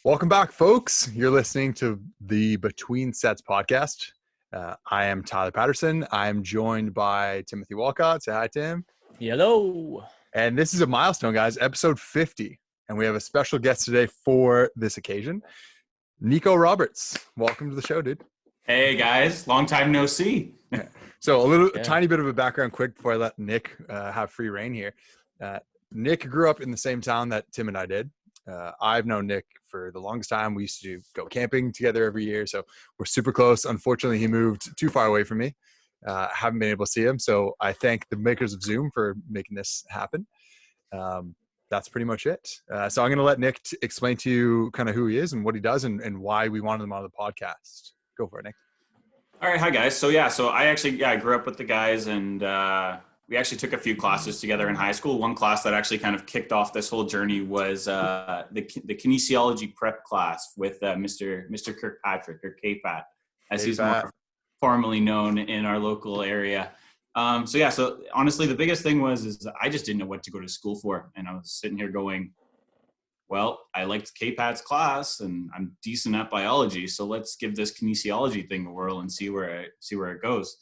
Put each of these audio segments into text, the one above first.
Welcome back, folks. You're listening to the Between Sets podcast. I am Tyler Paterson. I'm joined by Timothy Walcott. Say hi, Tim. Hello. And this is a milestone, guys, episode 50. And we have a special guest today for this occasion, Niko Roberts. Welcome to the show, dude. Hey, guys. Long time no see. So a tiny bit of a background quick before I let Nick have free reign here. Nick grew up in the same town that Tim and I did. I've known Nick for the longest time. We used to go camping together every year, so we're super close. Unfortunately, he moved too far away from me. Haven't been able to see him, so I thank the makers of Zoom for making this happen. That's pretty much it. So I'm going to let Nick explain to you kind of who he is and what he does and why we wanted him on the podcast. Go for it, Nick. All right. Hi, guys. So I grew up with the guys, and we actually took a few classes together in high school. One class that actually kind of kicked off this whole journey was the kinesiology prep class with Mr. Kirkpatrick, or K-Pat, as he's more formally known in our local area. So honestly, the biggest thing is I just didn't know what to go to school for. And I was sitting here going, well, I liked K-Pat's class and I'm decent at biology. So let's give this kinesiology thing a whirl and see where it goes.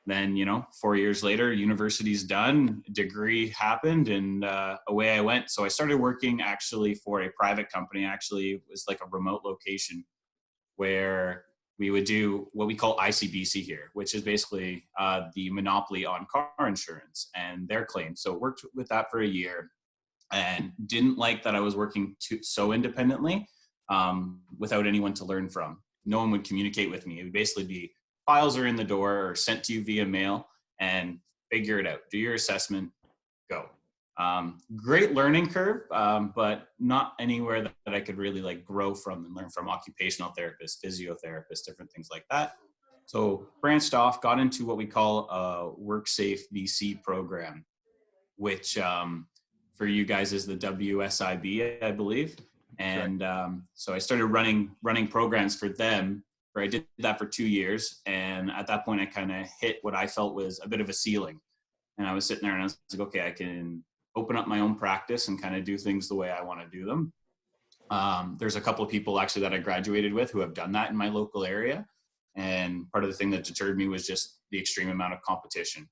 Then, 4 years later, university's done, degree happened, and away I went. So I started working actually for a private company. Actually, it was like a remote location where we would do what we call ICBC here, which is basically the monopoly on car insurance and their claims. So worked with that for a year and didn't like that I was working so independently without anyone to learn from. No one would communicate with me. It would basically be files are in the door or sent to you via mail and figure it out. Do your assessment, go. Great learning curve, but not anywhere that I could really grow from and learn from occupational therapists, physiotherapists, different things like that. So branched off, got into what we call a WorkSafe BC program, which for you guys is the WSIB, I believe. And so I started running programs for them. I did that for 2 years. And at that point, I kind of hit what I felt was a bit of a ceiling. And I was sitting there and I was like, okay, I can open up my own practice and kind of do things the way I want to do them. There's a couple of people actually that I graduated with who have done that in my local area. And part of the thing that deterred me was just the extreme amount of competition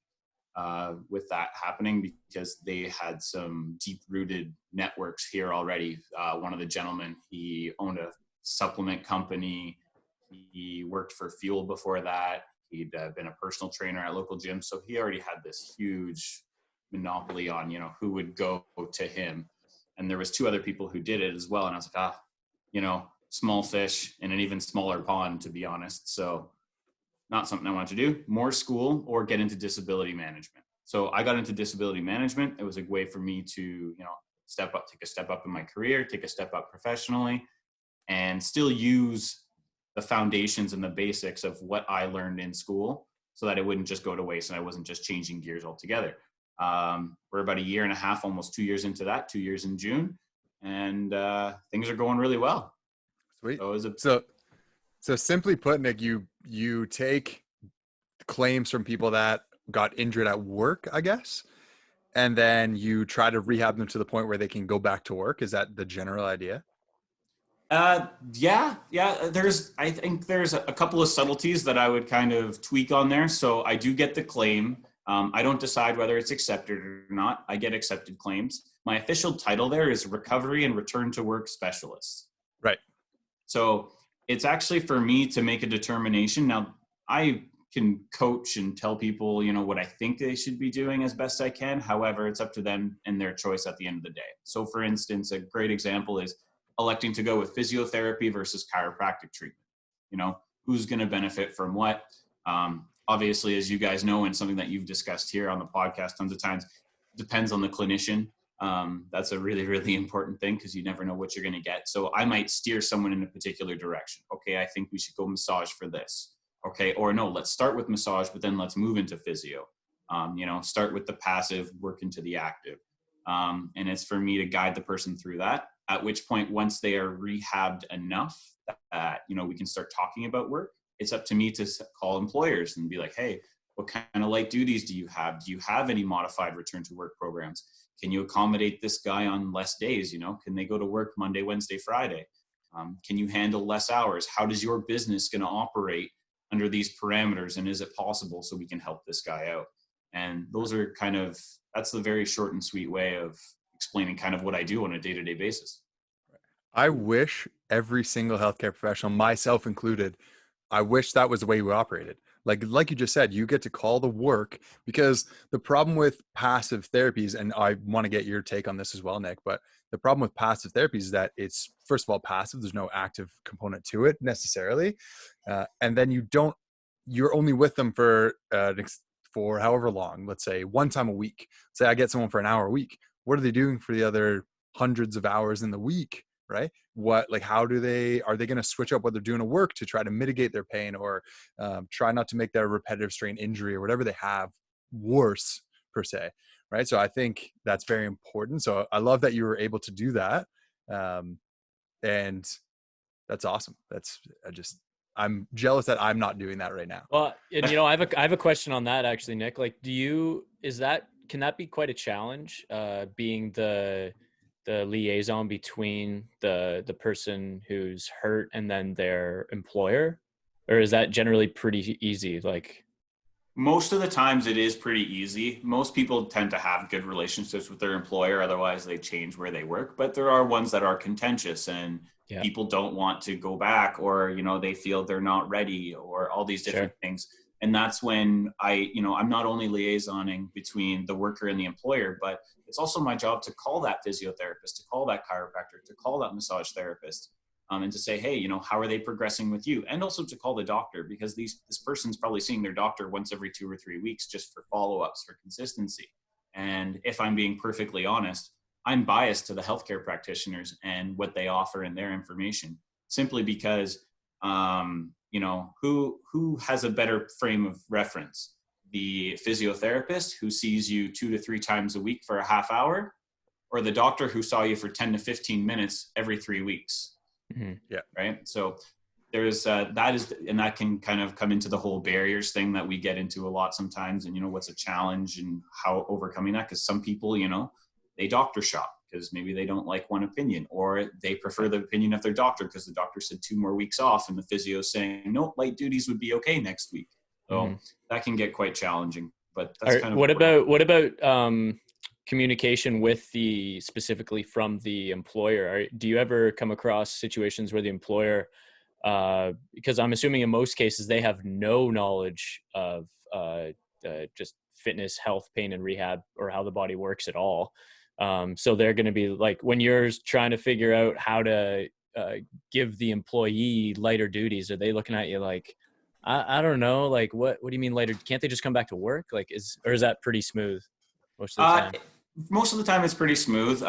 with that happening, because they had some deep-rooted networks here already. One of the gentlemen, he owned a supplement company. He worked for Fuel before that. He'd been a personal trainer at local gyms. So he already had this huge monopoly on, who would go to him. And there was 2 other people who did it as well. And I was like, small fish in an even smaller pond, to be honest. So not something I wanted to do. More school or get into disability management. So I got into disability management. It was a way for me to, take a step up in my career, take a step up professionally, and still use the foundations and the basics of what I learned in school so that it wouldn't just go to waste and I wasn't just changing gears altogether. We're about 1.5 years, almost 2 years into that, 2 years in June, and things are going really well. Sweet. So simply put, Nick, you take claims from people that got injured at work, I guess, and then you try to rehab them to the point where they can go back to work. Is that the general idea? Yeah. I think there's a couple of subtleties that I would kind of tweak on there. So I do get the claim. I don't decide whether it's accepted or not. I get accepted claims. My official title there is Recovery and Return to Work Specialist. Right. So it's actually for me to make a determination. Now, I can coach and tell people, what I think they should be doing as best I can. However, it's up to them and their choice at the end of the day. So for instance, a great example is electing to go with physiotherapy versus chiropractic treatment. Who's going to benefit from what? Obviously, as you guys know, and something that you've discussed here on the podcast tons of times, depends on the clinician. That's a really, really important thing because you never know what you're going to get. So I might steer someone in a particular direction. Okay, I think we should go massage for this. Okay, or no, let's start with massage, but then let's move into physio. Start with the passive, work into the active. And it's for me to guide the person through that. At which point, once they are rehabbed enough that, we can start talking about work, it's up to me to call employers and be like, hey, what kind of light duties do you have? Do you have any modified return to work programs? Can you accommodate this guy on less days? Can they go to work Monday, Wednesday, Friday? Can you handle less hours? How does your business going to operate under these parameters? And is it possible so we can help this guy out? And those are that's the very short and sweet way of explaining kind of what I do on a day-to-day basis. I wish every single healthcare professional, myself included, I wish that was the way we operated. Like you just said, you get to call the work, because the problem with passive therapies, and I want to get your take on this as well, Nick, but the problem with passive therapies is that it's, first of all, passive. There's no active component to it necessarily. And then you're only with them for however long, let's say one time a week. Say I get someone for an hour a week. What are they doing for the other hundreds of hours in the week? Right? Are they going to switch up what they're doing at work to try to mitigate their pain, or try not to make their repetitive strain injury or whatever they have worse, per se? Right. So I think that's very important. So I love that you were able to do that. And that's awesome. I'm jealous that I'm not doing that right now. Well, and I have a question on that actually, Nick. Like, can that be quite a challenge, being the liaison between the person who's hurt and then their employer? Or is that generally pretty easy? Like, most of the times it is pretty easy. Most people tend to have good relationships with their employer, otherwise they change where they work. But there are ones that are contentious, and people don't want to go back, or they feel they're not ready, or all these different things. And that's when I'm not only liaisoning between the worker and the employer, but it's also my job to call that physiotherapist, to call that chiropractor, to call that massage therapist, and to say, hey, how are they progressing with you? And also to call the doctor, because this person's probably seeing their doctor once every 2 or 3 weeks just for follow-ups, for consistency. And if I'm being perfectly honest, I'm biased to the healthcare practitioners and what they offer in their information, simply because who has a better frame of reference? The physiotherapist who sees you 2 to 3 times a week for a half hour, or the doctor who saw you for 10 to 15 minutes every 3 weeks? Mm-hmm. Yeah. Right. So there's and that can kind of come into the whole barriers thing that we get into a lot sometimes. And, what's a challenge and how overcoming that? Because some people, they doctor shop because maybe they don't like one opinion, or they prefer the opinion of their doctor because the doctor said 2 more weeks off and the physio is saying, no, light duties would be okay next week. So that can get quite challenging, but that's kind of what about communication specifically from the employer? Do you ever come across situations where the employer, because I'm assuming in most cases they have no knowledge of just fitness, health, pain, and rehab, or how the body works at all. So they're going to be like, when you're trying to figure out how to give the employee lighter duties, are they looking at you like, I don't know, like what do you mean lighter? Can't they just come back to work? Like, is that pretty smooth most of the time? Most of the time it's pretty smooth.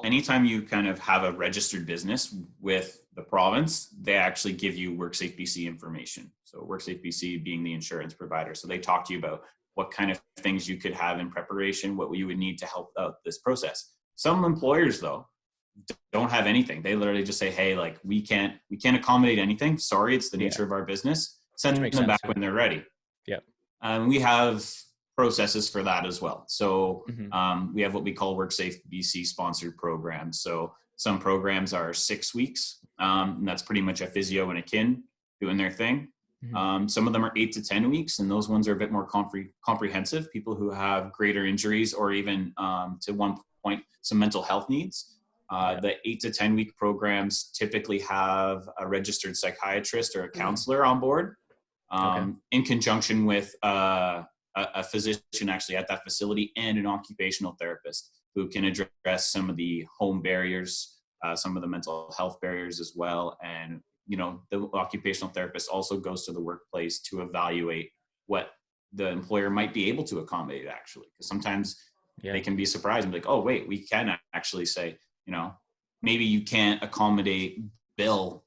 Anytime you kind of have a registered business with the province, they actually give you WorkSafe BC information. So WorkSafe BC being the insurance provider. So they talk to you about what kind of things you could have in preparation, what you would need to help out this process. Some employers, though, don't have anything. They literally just say, hey, like, we can't accommodate anything. Sorry, it's the nature of our business. Send them back when they're ready. Yeah. We have processes for that as well. So we have what we call WorkSafe BC sponsored programs. So some programs are 6 weeks, and that's pretty much a physio and a kin doing their thing. Some of them are 8 to 10 weeks, and those ones are a bit more comprehensive. People who have greater injuries, or even to one point, some mental health needs. The 8 to 10 week programs typically have a registered psychiatrist or a counselor on board, in conjunction with a physician actually at that facility, and an occupational therapist who can address some of the home barriers, some of the mental health barriers as well. And the occupational therapist also goes to the workplace to evaluate what the employer might be able to accommodate, actually. Because sometimes they can be surprised and be like, oh, wait, we can actually say, maybe you can't accommodate Bill,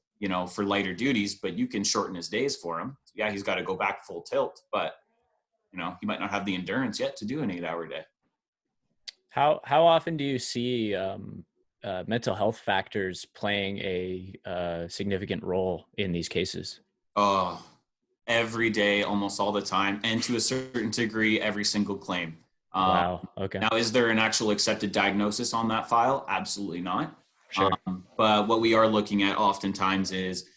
for lighter duties, but you can shorten his days for him. So, yeah, he's got to go back full tilt, but, he might not have the endurance yet to do an 8-hour day. How often do you see mental health factors playing a significant role in these cases? Every day, almost all the time, and to a certain degree, every single claim. Wow. Okay. Now, is there an actual accepted diagnosis on that file? Absolutely not. Sure. But what we are looking at oftentimes is,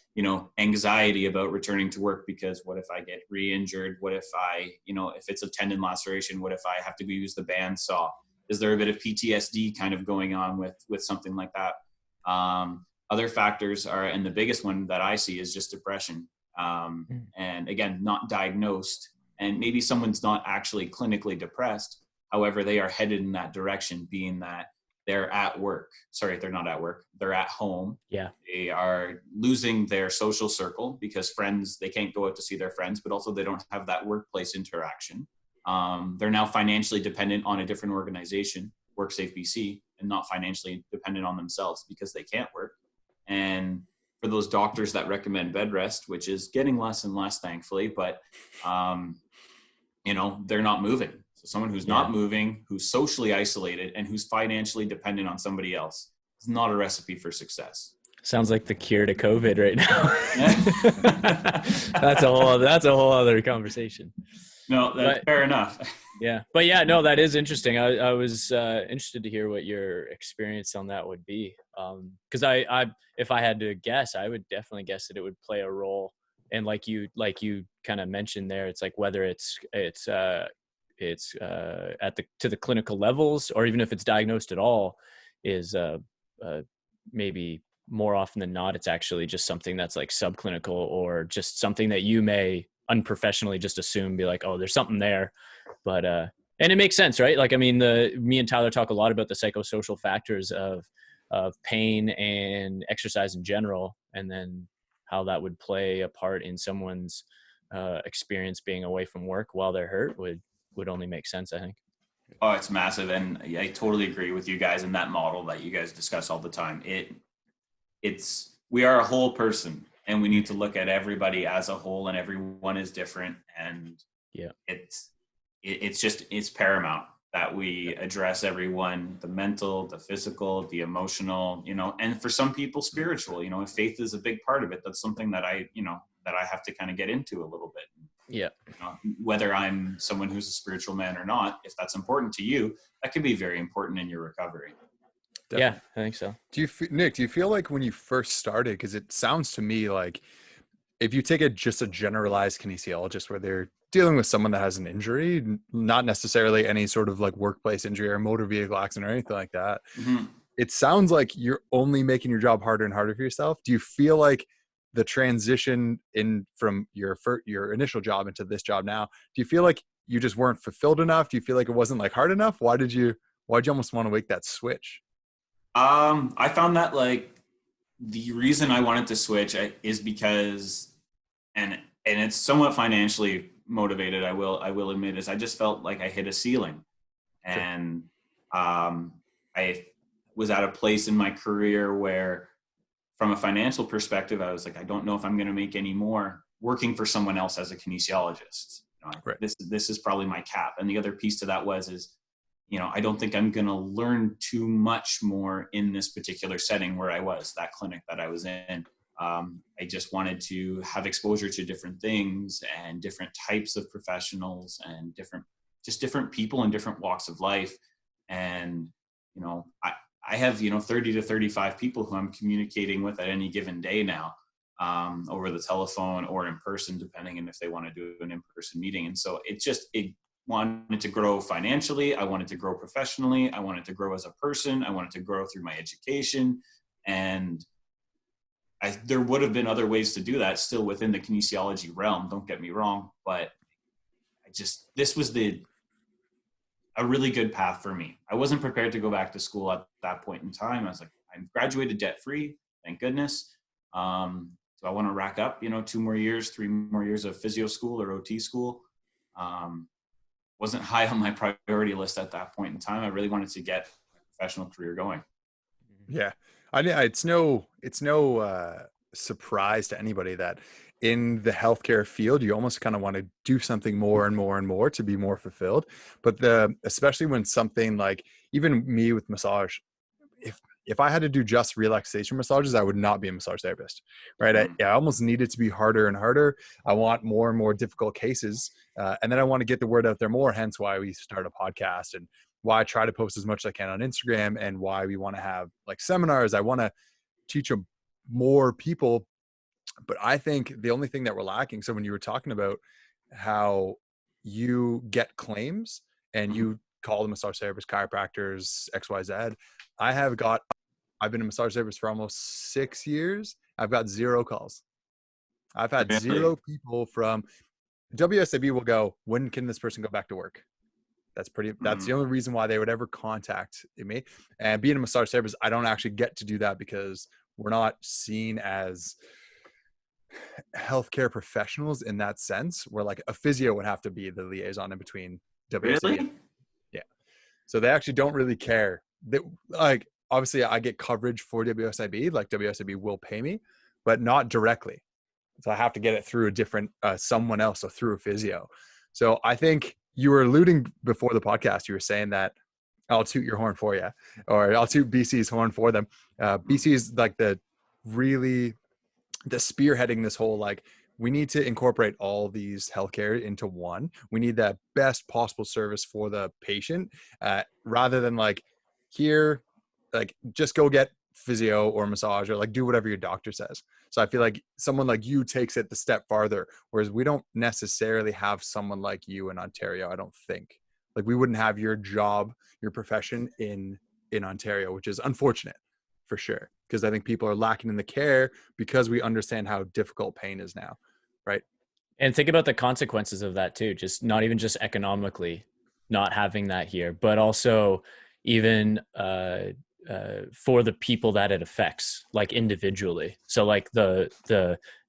anxiety about returning to work, because what if I get re-injured? What if if it's a tendon laceration, what if I have to go use the bandsaw? Is there a bit of PTSD kind of going on with something like that? Other factors are, and the biggest one that I see is just depression. And again, not diagnosed, and maybe someone's not actually clinically depressed. However, they are headed in that direction, being that they're at work. Sorry, they're not at work. They're at home. Yeah. They are losing their social circle because they can't go out to see their friends, but also they don't have that workplace interaction. They're now financially dependent on a different organization, WorkSafe BC, and not financially dependent on themselves because they can't work. And for those doctors that recommend bed rest, which is getting less and less, thankfully, but, they're not moving. So someone who's not moving, who's socially isolated, and who's financially dependent on somebody else is not a recipe for success. Sounds like the cure to COVID right now. That's a whole other conversation. No, that's fair enough. Yeah. But yeah, no, that is interesting. I was interested to hear what your experience on that would be. Cause I if I had to guess, I would definitely guess that it would play a role. And like you kind of mentioned there, it's like whether it's to the clinical levels, or even if it's diagnosed at all, is maybe more often than not, it's actually just something that's like subclinical, or just something that you may unprofessionally just assume, be like, oh, there's something there. But and it makes sense, right? Like, I mean, me and Tyler talk a lot about the psychosocial factors of pain and exercise in general, and then how that would play a part in someone's experience being away from work while they're hurt would only make sense, I think. Oh, it's massive. And I totally agree with you guys in that model that you guys discuss all the time. We are a whole person, and we need to look at everybody as a whole, and everyone is different. And it's paramount that we address everyone, the mental, the physical, the emotional, and for some people, spiritual, if faith is a big part of it, that's something that I have to kind of get into a little bit. Yeah. Whether I'm someone who's a spiritual man or not, if that's important to you, that can be very important in your recovery. Definitely. Yeah, I think so. Nick, do you feel like when you first started, because it sounds to me like if you take just a generalized kinesiologist where they're dealing with someone that has an injury, not necessarily any sort of like workplace injury or motor vehicle accident or anything like that, it sounds like you're only making your job harder and harder for yourself. Do you feel like the transition in from your initial job into this job now, do you feel like you just weren't fulfilled enough? Do you feel like it wasn't like hard enough? Why'd you almost want to make that switch? I found that like the reason I wanted to switch is because, and it's somewhat financially motivated, I will admit, is I just felt like I hit a ceiling. Sure. And I was at a place in my career where, from a financial perspective, I was like, I don't know if I'm going to make any more working for someone else as a kinesiologist. Right. This is probably my cap. And the other piece to that is, I don't think I'm going to learn too much more in this particular setting where I was, that clinic that I was in. I just wanted to have exposure to different things and different types of professionals and different people in different walks of life. And, I have, 30 to 35 people who I'm communicating with at any given day now, over the telephone or in person, depending on if they want to do an in-person meeting. And so it wanted to grow financially. I wanted to grow professionally. I wanted to grow as a person. I wanted to grow through my education. And there would have been other ways to do that still within the kinesiology realm. Don't get me wrong, but this was a really good path for me. I wasn't prepared to go back to school at that point in time. I was like, I'm graduated debt-free, thank goodness. So I want to rack up, 2 more years, 3 more years of physio school or OT school. Wasn't high on my priority list at that point in time. I really wanted to get a professional career going. Yeah. It's no surprise to anybody that in the healthcare field, you almost kind of want to do something more and more and more to be more fulfilled. But especially when something like, even me with massage, if I had to do just relaxation massages, I would not be a massage therapist, right? I almost need it to be harder and harder. I want more and more difficult cases. And then I want to get the word out there more, hence why we start a podcast and why I try to post as much as I can on Instagram, and why we want to have like seminars. I want to teach more people. But I think the only thing that we're lacking, so when you were talking about how you get claims and you call them massage therapists, chiropractors, XYZ, I've been a massage therapist for almost 6 years. I've got 0 calls. I've had Really? 0 people from WSIB will go, when can this person go back to work? That's the only reason why they would ever contact me. And being a massage therapist, I don't actually get to do that because we're not seen as healthcare professionals in that sense, where like a physio would have to be the liaison in between WSIB. Really? Yeah. So they actually don't really care. Like, obviously I get coverage for WSIB, like WSIB will pay me, but not directly. So I have to get it through a different, someone else, so through a physio. So I think you were alluding before the podcast, you were saying that I'll toot your horn for you, or I'll toot BC's horn for them. BC is like the spearheading this whole, like, we need to incorporate all these healthcare into one. We need the best possible service for the patient, rather than like here, like just go get physio or massage or like do whatever your doctor says. So I feel like someone like you takes it the step farther, whereas we don't necessarily have someone like you in Ontario. I don't think, like, we wouldn't have your job, your profession in Ontario, which is unfortunate for sure. Because I think people are lacking in the care because we understand how difficult pain is now. Right. And think about the consequences of that too. Just not even just economically not having that here, but also even for the people that it affects, like individually. So like the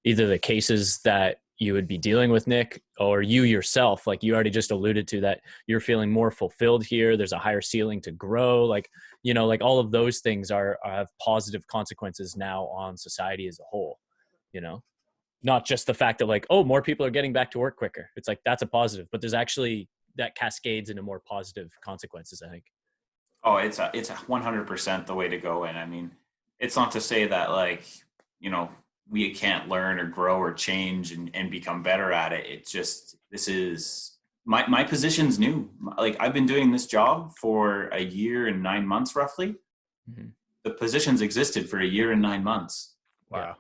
either the cases that you would be dealing with, Nick, or you yourself, like you already just alluded to, that you're feeling more fulfilled here. There's a higher ceiling to grow. Like, you know, like all of those things have positive consequences now on society as a whole, you know, not just the fact that like, oh, more people are getting back to work quicker. It's like, that's a positive, but there's actually that cascades into more positive consequences, I think. Oh, it's a 100% the way to go. And I mean, it's not to say that like, you know, we can't learn or grow or change and become better at it. It's just, this is my position's new. Like, I've been doing this job for a year and 9 months, roughly. Mm-hmm. The position's existed for a year and 9 months. Wow.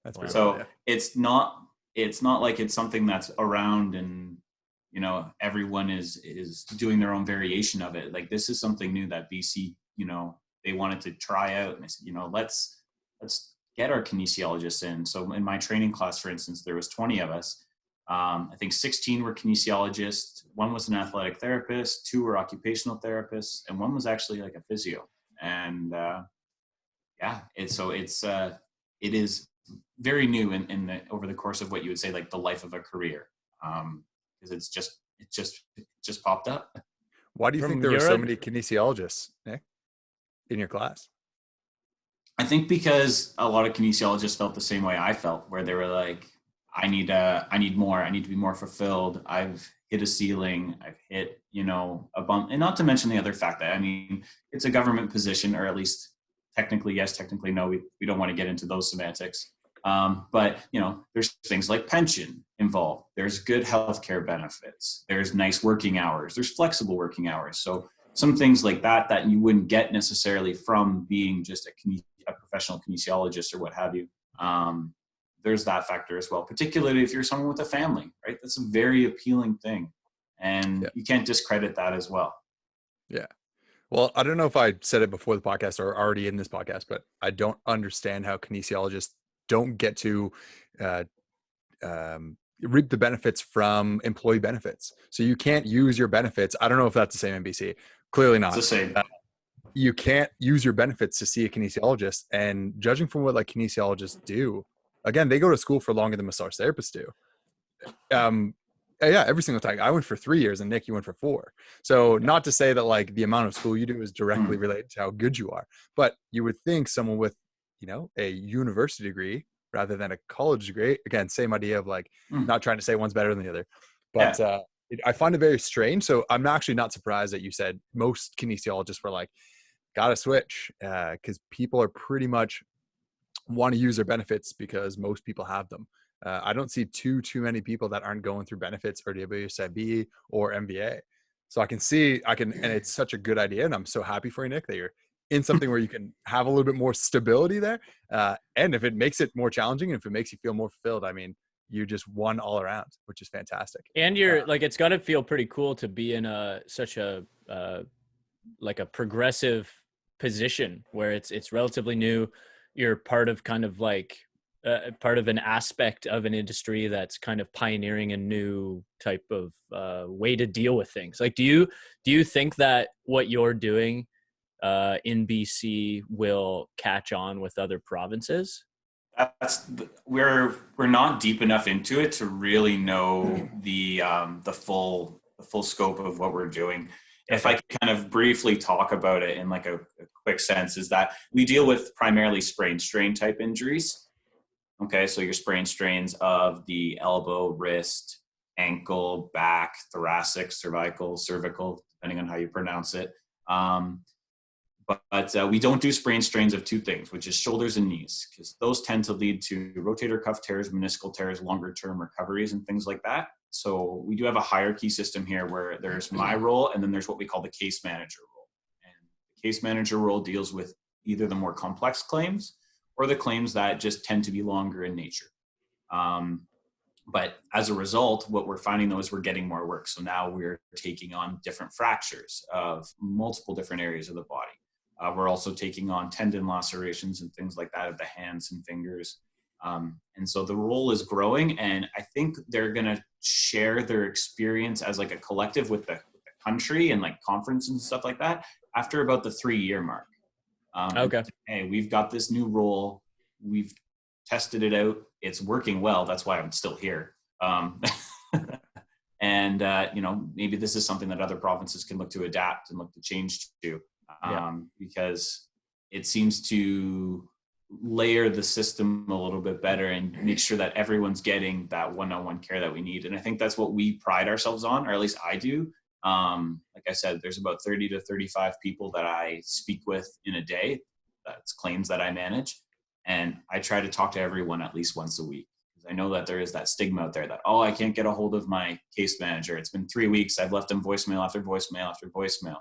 That's pretty so yeah. It's not like it's something that's around and, you know, everyone is doing their own variation of it. Like, this is something new that BC, you know, they wanted to try out, and they said, you know, let's get our kinesiologists in. So in my training class, for instance, there was 20 of us. I think 16 were kinesiologists. 1 was an athletic therapist, 2 were occupational therapists, and 1 was actually like a physio. And it is very new in over the course of what you would say like the life of a career, because it just popped up. Why do you think there were so many kinesiologists, Nick, in your class? I think because a lot of kinesiologists felt the same way I felt, where they were like, I need more. I need to be more fulfilled. I've hit a ceiling. I've hit, you know, a bump. And not to mention the other fact that, I mean, it's a government position, or at least technically yes, technically no. We don't want to get into those semantics. But, you know, there's things like pension involved. There's good healthcare benefits. There's nice working hours. There's flexible working hours. So some things like that you wouldn't get necessarily from being just a professional kinesiologist or what have you. There's that factor as well, particularly if you're someone with a family, right? That's a very appealing thing. And you can't discredit that as well. Yeah. Well, I don't know if I said it before the podcast or already in this podcast, but I don't understand how kinesiologists don't get to reap the benefits from employee benefits. So you can't use your benefits. I don't know if that's the same in BC. Clearly not. It's the same. You can't use your benefits to see a kinesiologist. And judging from what like kinesiologists do, again, they go to school for longer than massage therapists do. Yeah, every single time. I went for 3 years and Nick, you went for 4. So not to say that like the amount of school you do is directly related to how good you are, but you would think someone with, you know, a university degree rather than a college degree, again, same idea of like not trying to say one's better than the other, but I find it very strange. So I'm actually not surprised that you said most kinesiologists were like, gotta switch, because people are pretty much want to use their benefits because most people have them. I don't see too many people that aren't going through benefits or WSIB or MBA. So and it's such a good idea. And I'm so happy for you, Nick, that you're in something where you can have a little bit more stability there. And if it makes it more challenging, if it makes you feel more fulfilled, I mean, you just won all around, which is fantastic. And you're like, it's got to feel pretty cool to be in such a like a progressive position where it's relatively new. You're part of kind of like part of an aspect of an industry that's kind of pioneering a new type of way to deal with things. Like, do you think that what you're doing in BC will catch on with other provinces? We're not deep enough into it to really know the full scope of what we're doing. Okay. If I could kind of briefly talk about it in like a quick sense, is that we deal with primarily sprain strain type injuries. Okay, so your sprain strains of the elbow, wrist, ankle, back, thoracic, cervical, depending on how you pronounce it. But we don't do sprain strains of two things, which is shoulders and knees, because those tend to lead to rotator cuff tears, meniscal tears, longer term recoveries, and things like that. So we do have a hierarchy system here where there's my role, and then there's what we call the case manager role. And the case manager role deals with either the more complex claims or the claims that just tend to be longer in nature. But as a result, what we're finding though is we're getting more work. So now we're taking on different fractures of multiple different areas of the body. We're also taking on tendon lacerations and things like that of the hands and fingers. And so the role is growing, and I think they're going to share their experience as like a collective with the country and like conference and stuff like that after about the 3-year mark. Okay. Hey, we've got this new role. We've tested it out. It's working well. That's why I'm still here. And, maybe this is something that other provinces can look to adapt and look to change to. Because it seems to layer the system a little bit better and make sure that everyone's getting that one-on-one care that we need. And I think that's what we pride ourselves on, or at least I do. Like I said, there's about 30 to 35 people that I speak with in a day. That's claims that I manage. And I try to talk to everyone at least once a week. Because I know that there is that stigma out there that, I can't get a hold of my case manager. It's been 3 weeks. I've left him voicemail after voicemail after voicemail.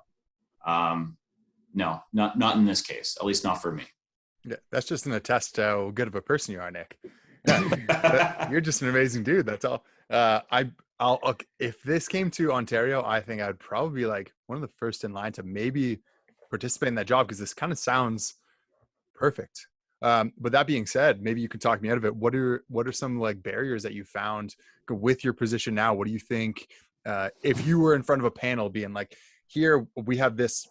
No, not in this case, at least not for me. Yeah, that's just an attest to how good of a person you are, Nick. You're just an amazing dude. That's all. If this came to Ontario, I think I'd probably be like one of the first in line to maybe participate in that job, because this kind of sounds perfect. But that being said, maybe you could talk me out of it. What are some like barriers that you found with your position now? What do you think, if you were in front of a panel being like, here we have this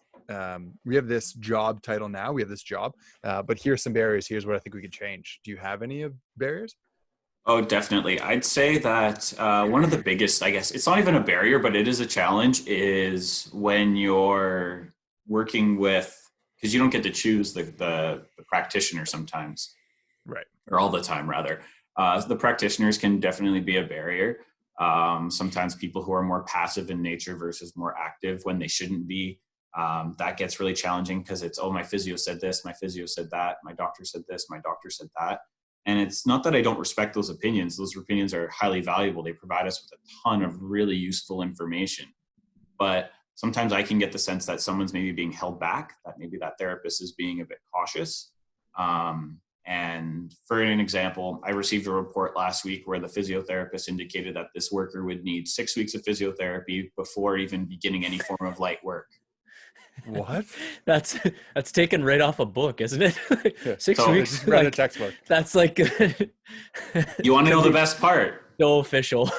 job title now, we have this job, but here's some barriers, here's what I think we could change. Do you have any of barriers? Oh, definitely. I'd say that one of the biggest, I guess, it's not even a barrier, but it is a challenge, is when you're working with, because you don't get to choose the practitioner sometimes. Right. Or all the time, rather. The practitioners can definitely be a barrier. Sometimes people who are more passive in nature versus more active when they shouldn't be. That gets really challenging because it's, my physio said this, my physio said that, my doctor said this, my doctor said that. And it's not that I don't respect those opinions. Those opinions are highly valuable. They provide us with a ton of really useful information. But sometimes I can get the sense that someone's maybe being held back, that maybe that therapist is being a bit cautious. And for an example, I received a report last week where the physiotherapist indicated that this worker would need 6 weeks of physiotherapy before even beginning any form of light work. What? That's taken right off a book, isn't it? 6 weeks. Read a textbook. That's like. You want to know the best part? So official.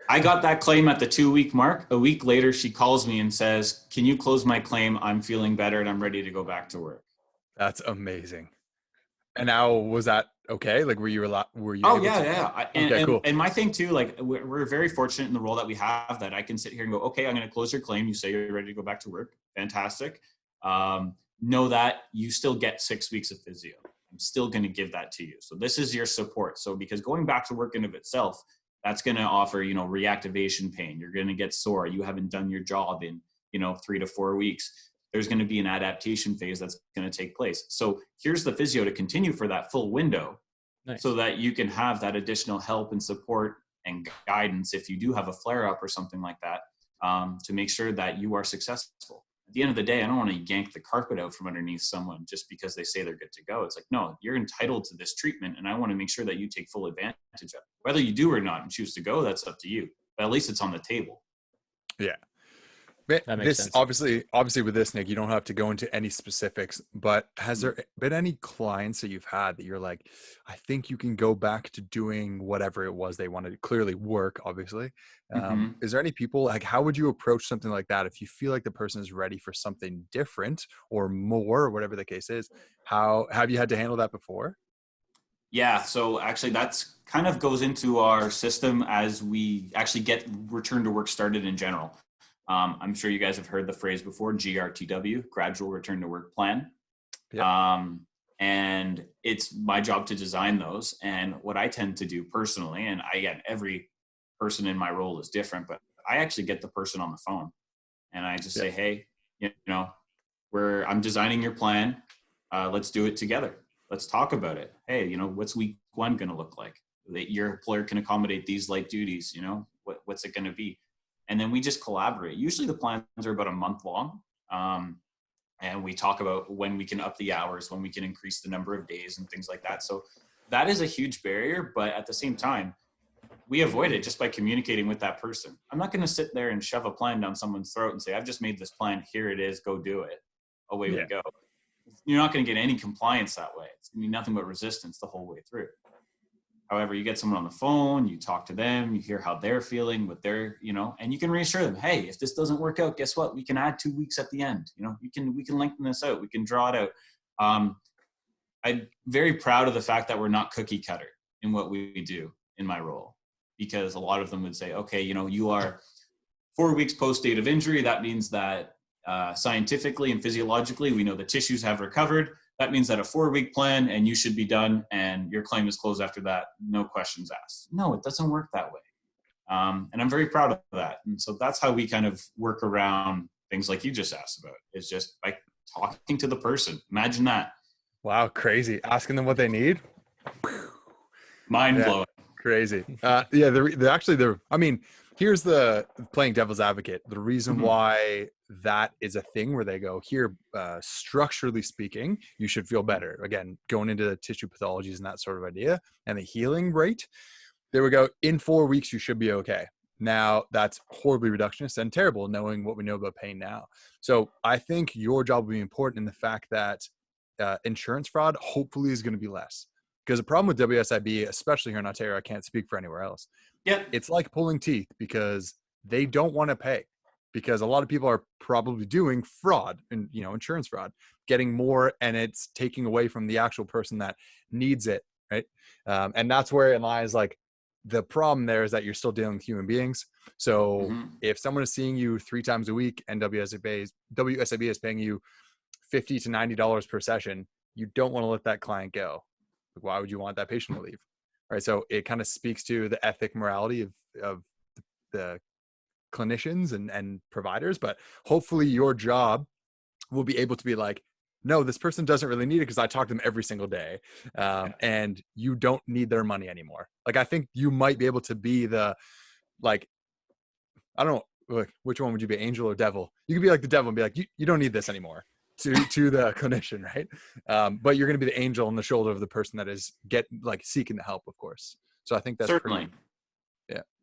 I got that claim at the 2-week mark. A week later, she calls me and says, "Can you close my claim? I'm feeling better and I'm ready to go back to work." That's amazing. And now, was that okay? Like, were you? Oh, yeah. Cool. And my thing too, like we're very fortunate in the role that we have, that I can sit here and go, okay, I'm going to close your claim. You say you're ready to go back to work. Fantastic. Know that you still get 6 weeks of physio. I'm still going to give that to you. So this is your support. So because going back to work in of itself, that's going to offer, reactivation pain. You're going to get sore. You haven't done your job in, 3 to 4 weeks. There's going to be an adaptation phase that's going to take place. So here's the physio to continue for that full window. Nice. So that you can have that additional help and support and guidance if you do have a flare up or something like that. to make sure that you are successful. At the end of the day, I don't want to yank the carpet out from underneath someone just because they say they're good to go. It's like, no, you're entitled to this treatment, and I want to make sure that you take full advantage of it. Whether you do or not and choose to go, that's up to you. But at least it's on the table. Yeah. That makes sense. Obviously with this, Nick, you don't have to go into any specifics, but has there been any clients that you've had that you're like, I think you can go back to doing whatever it was they wanted to clearly work, obviously. Is there any people, like, how would you approach something like that? If you feel like the person is ready for something different or more, or whatever the case is, how have you had to handle that before? Yeah, so actually that's kind of goes into our system as we actually get return to work started in general. I'm sure you guys have heard the phrase before, GRTW, Gradual Return to Work Plan. Yep. And it's my job to design those. And what I tend to do personally, and again, every person in my role is different, but I actually get the person on the phone and I just say, hey, I'm designing your plan. Let's do it together. Let's talk about it. Hey, what's week 1 going to look like? That your employer can accommodate these light duties, what's it going to be? And then we just collaborate. Usually the plans are about a month long. And we talk about when we can up the hours, when we can increase the number of days and things like that. So that is a huge barrier, but at the same time, we avoid it just by communicating with that person. I'm not going to sit there and shove a plan down someone's throat and say, I've just made this plan. Here it is. Go do it. Away we go. You're not going to get any compliance that way. It's going to be nothing but resistance the whole way through. However, you get someone on the phone, you talk to them, you hear how they're feeling, what they're, and you can reassure them, hey, if this doesn't work out, guess what? We can add 2 weeks at the end. We can lengthen this out. We can draw it out. I'm very proud of the fact that we're not cookie cutter in what we do in my role, because a lot of them would say, okay, you are 4 weeks post date of injury. That means that scientifically and physiologically, we know the tissues have recovered. That means that a 4-week plan and you should be done and your claim is closed after that. No questions asked. No, it doesn't work that way. And I'm very proud of that. And so that's how we kind of work around things like you just asked about, is just by talking to the person. Imagine that. Wow. Crazy. Asking them what they need. Mind blowing. Crazy. Here's the playing devil's advocate. The reason why that is a thing where they go here, structurally speaking, you should feel better. Again, going into the tissue pathologies and that sort of idea and the healing rate, there we go. In 4 weeks, you should be okay. Now that's horribly reductionist and terrible knowing what we know about pain now. So I think your job will be important in the fact that insurance fraud hopefully is going to be less. Because the problem with WSIB, especially here in Ontario, I can't speak for anywhere else. Yeah, it's like pulling teeth because they don't want to pay, because a lot of people are probably doing fraud and insurance fraud, getting more, and it's taking away from the actual person that needs it, right? And that's where it lies. Like the problem there is that you're still dealing with human beings. So if someone is seeing you 3 times a week and WSIB is paying you $50 to $90 per session, you don't want to let that client go. Why would you want that patient to leave? Right. So it kind of speaks to the ethic morality of the clinicians and providers, but hopefully your job will be able to be like, no, this person doesn't really need it because I talk to them every single day. And you don't need their money anymore. Like, I think you might be able to be the, like, I don't know, which one would you be, angel or devil? You could be like the devil and be like, you don't need this anymore. To the clinician, right? But you're going to be the angel on the shoulder of the person that is seeking the help, of course. So I think that's certainly.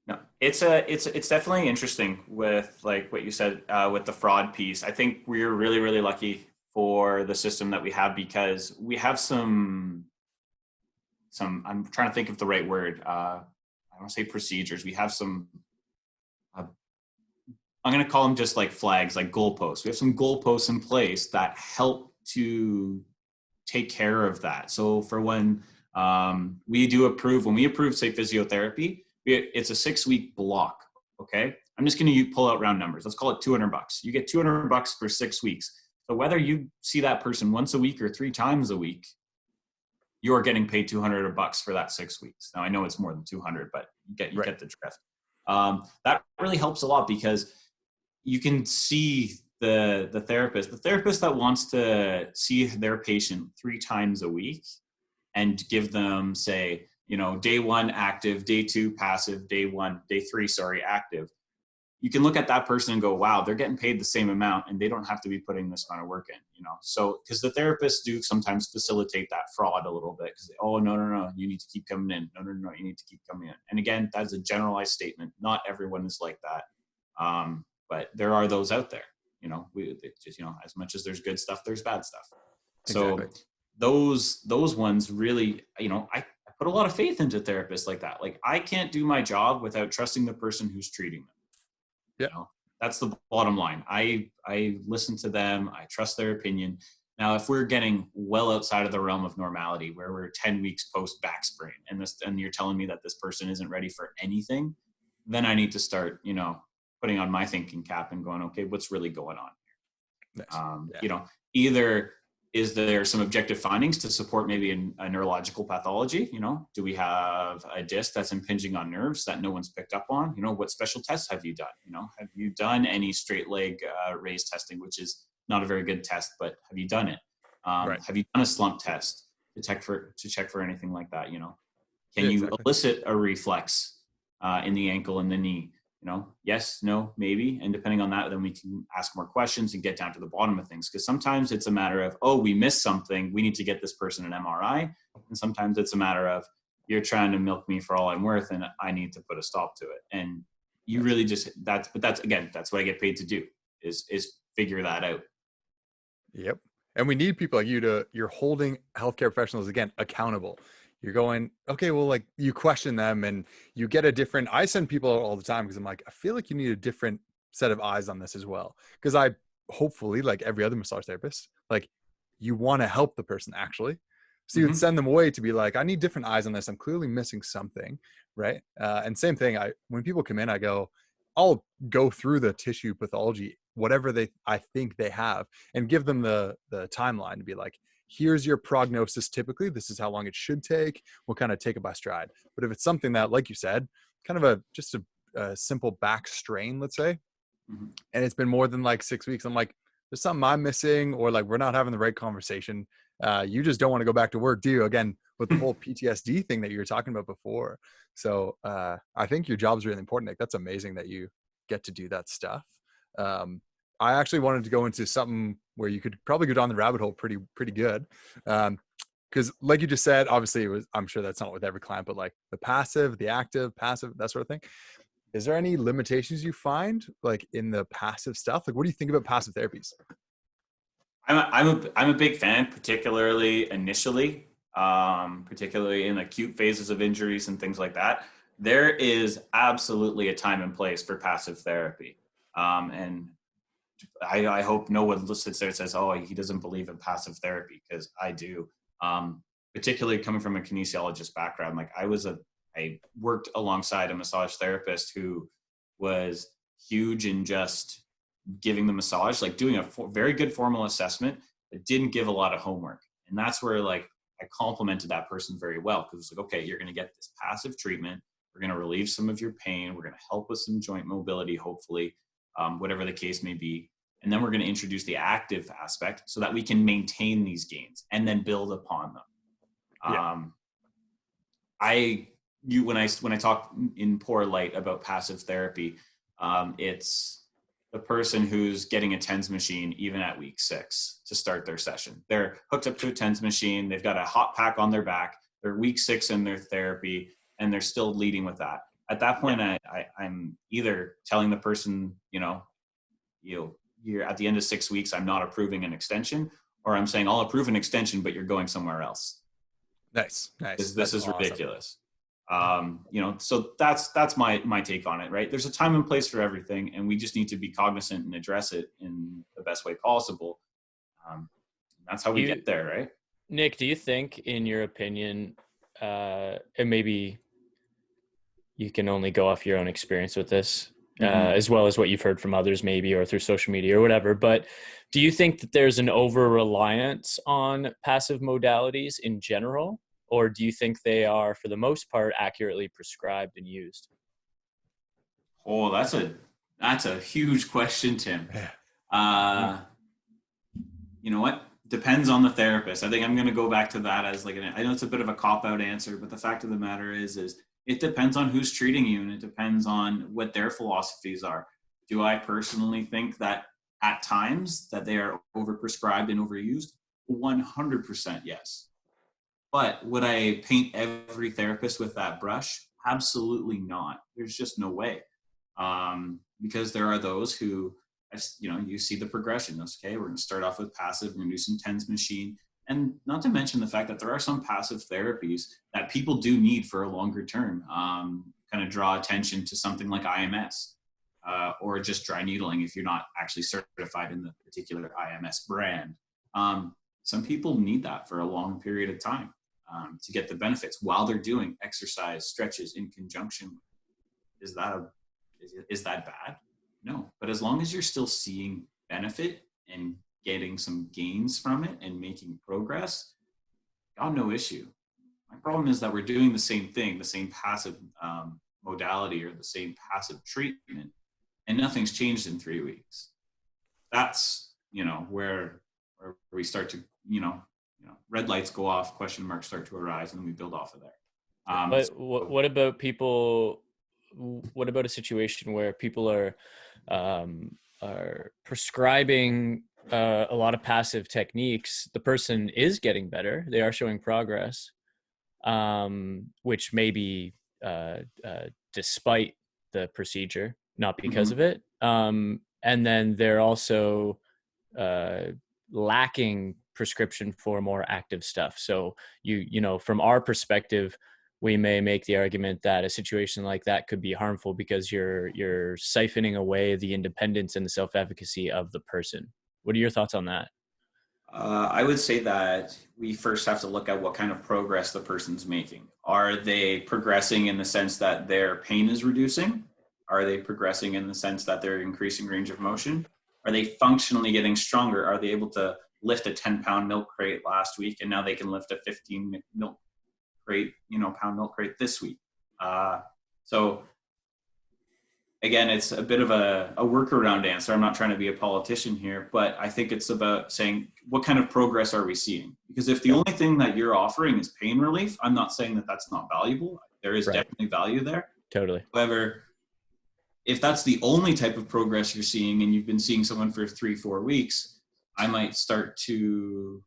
No, it's definitely interesting with like what you said with the fraud piece. I think we're really, really lucky for the system that we have, because we have some. I'm trying to think of the right word. I don't say procedures. We have some. I'm going to call them just like flags, like goalposts. We have some goalposts in place that help to take care of that. So for when when we approve, say, physiotherapy, it's a 6-week block. Okay. I'm just going to pull out round numbers. Let's call it $200. You get $200 for 6 weeks. So whether you see that person once a week or 3 times a week, you're getting paid $200 for that 6 weeks. Now I know it's more than 200, but you get the drift. That really helps a lot, because you can see the therapist that wants to see their patient 3 times a week and give them, say, day 1 active, day 2 passive, day 3 active. you can look at that person and go, wow, they're getting paid the same amount and they don't have to be putting this amount of work in, you know? So, because the therapists do sometimes facilitate that fraud a little bit, because, oh, no, you need to keep coming in. No, you need to keep coming in. And again, that's a generalized statement. Not everyone is like that. But there are those out there, you know, just, you know, as much as there's good stuff, there's bad stuff. Exactly. So those ones really, you know, I put a lot of faith into therapists like that. Like, I can't do my job without trusting the person who's treating them. Yeah. You know, that's the bottom line. I listen to them. I trust their opinion. Now, if we're getting well outside of the realm of normality, where we're 10 weeks post back sprain, and you're telling me that this person isn't ready for anything, then I need to start, you know, putting on my thinking cap and going, okay, what's really going on here? Nice. You know, either is there some objective findings to support maybe a neurological pathology? You know, do we have a disc that's impinging on nerves that no one's picked up on? You know, what special tests have you done? You know, have you done any straight leg raise testing, which is not a very good test, but have you done it? Right. Have you done a slump test to check for anything like that? You know, can you exactly. elicit a reflex in the ankle and the knee? You know, yes, no, maybe. And depending on that, then we can ask more questions and get down to the bottom of things. Because sometimes it's a matter of, oh, we missed something, we need to get this person an MRI. And sometimes it's a matter of, you're trying to milk me for all I'm worth and I need to put a stop to it. And you really just, that's what I get paid to do, is figure that out. Yep. And we need people like you you're holding healthcare professionals, again, accountable. You're going, okay, well, like, you question them and you get a different, I send people out all the time because I'm like, I feel like you need a different set of eyes on this as well. Because I hopefully, like every other massage therapist, like, you want to help the person actually. So you'd send them away to be like, I need different eyes on this. I'm clearly missing something. Right. And same thing, when people come in, I'll go through the tissue pathology, whatever I think they have, and give them the timeline to be like, here's your prognosis. Typically, this is how long it should take. We'll kind of take it by stride. But if it's something that, like you said, kind of just a simple back strain, let's say, and it's been more than like 6 weeks, I'm like, there's something I'm missing, or like, we're not having the right conversation. You just don't want to go back to work, do you? Again, with the whole PTSD thing that you were talking about before. So I think your job's really important, Nick. That's amazing that you get to do that stuff. I actually wanted to go into something where you could probably go down the rabbit hole pretty good. Because like you just said, obviously I'm sure that's not with every client, but like the passive, the active, passive, that sort of thing. Is there any limitations you find like in the passive stuff? Like, what do you think about passive therapies? I'm a big fan, particularly initially, particularly in acute phases of injuries and things like that. There is absolutely a time and place for passive therapy. And I hope no one sits there and says, oh, he doesn't believe in passive therapy, because I do. Particularly coming from a kinesiologist background, like I worked alongside a massage therapist who was huge in just giving the massage, like doing a very good formal assessment, but didn't give a lot of homework. And that's where like I complimented that person very well, because it's like, okay, you're going to get this passive treatment. We're going to relieve some of your pain. We're going to help with some joint mobility, hopefully, whatever the case may be. And then we're going to introduce the active aspect so that we can maintain these gains and then build upon them. Yeah. When I talk in poor light about passive therapy, it's the person who's getting a TENS machine even at week 6 to start their session. They're hooked up to a TENS machine. They've got a hot pack on their back. They're week 6 in their therapy, and they're still leading with that. At that point, I'm either telling the person, you're at the end of 6 weeks, I'm not approving an extension, or I'm saying I'll approve an extension, but you're going somewhere else. Nice. This is awesome. Ridiculous. So that's my take on it, right? There's a time and place for everything, and we just need to be cognizant and address it in the best way possible. That's how we get there, right? Nick, do you think, in your opinion, and maybe you can only go off your own experience with this, as well as what you've heard from others maybe, or through social media or whatever, but do you think that there's an over-reliance on passive modalities in general? Or do you think they are, for the most part, accurately prescribed and used? Oh, that's a huge question, Tim. You know what? Depends on the therapist. I think I'm going to go back to that as like, I know it's a bit of a cop-out answer, but the fact of the matter is it depends on who's treating you, and it depends on what their philosophies are. Do I personally think that at times that they are overprescribed and overused? 100% yes. But would I paint every therapist with that brush? Absolutely not. There's just no way. Because there are those who, you see the progression. Okay, we're going to start off with passive, we're going to do some TENS machine. And not to mention the fact that there are some passive therapies that people do need for a longer term, kind of draw attention to something like IMS, or just dry needling if you're not actually certified in the particular IMS brand. Some people need that for a long period of time to get the benefits while they're doing exercise, stretches in conjunction. Is that bad? No, but as long as you're still seeing benefit and getting some gains from it and making progress, got no issue. My problem is that we're doing the same thing, the same passive modality or the same passive treatment, and nothing's changed in 3 weeks. That's, where we start to, red lights go off, question marks start to arise, and then we build off of there. But what about people? What about a situation where people are prescribing a lot of passive techniques? The person is getting better; they are showing progress, which may be despite the procedure, not because of it. And then they're also lacking prescription for more active stuff. So from our perspective, we may make the argument that a situation like that could be harmful because you're siphoning away the independence and the self-efficacy of the person. What are your thoughts on that? I would say that we first have to look at what kind of progress the person's making. Are they progressing in the sense that their pain is reducing? Are they progressing in the sense that they're increasing range of motion? Are they functionally getting stronger? Are they able to lift a 10-pound milk crate last week and now they can lift a 15 milk crate, pound milk crate this week? So again, it's a bit of a workaround answer. I'm not trying to be a politician here, but I think it's about saying, what kind of progress are we seeing? Because if the only thing that you're offering is pain relief, I'm not saying that that's not valuable. There is definitely value there. Totally. However, if that's the only type of progress you're seeing and you've been seeing someone for 3-4 weeks, I might start to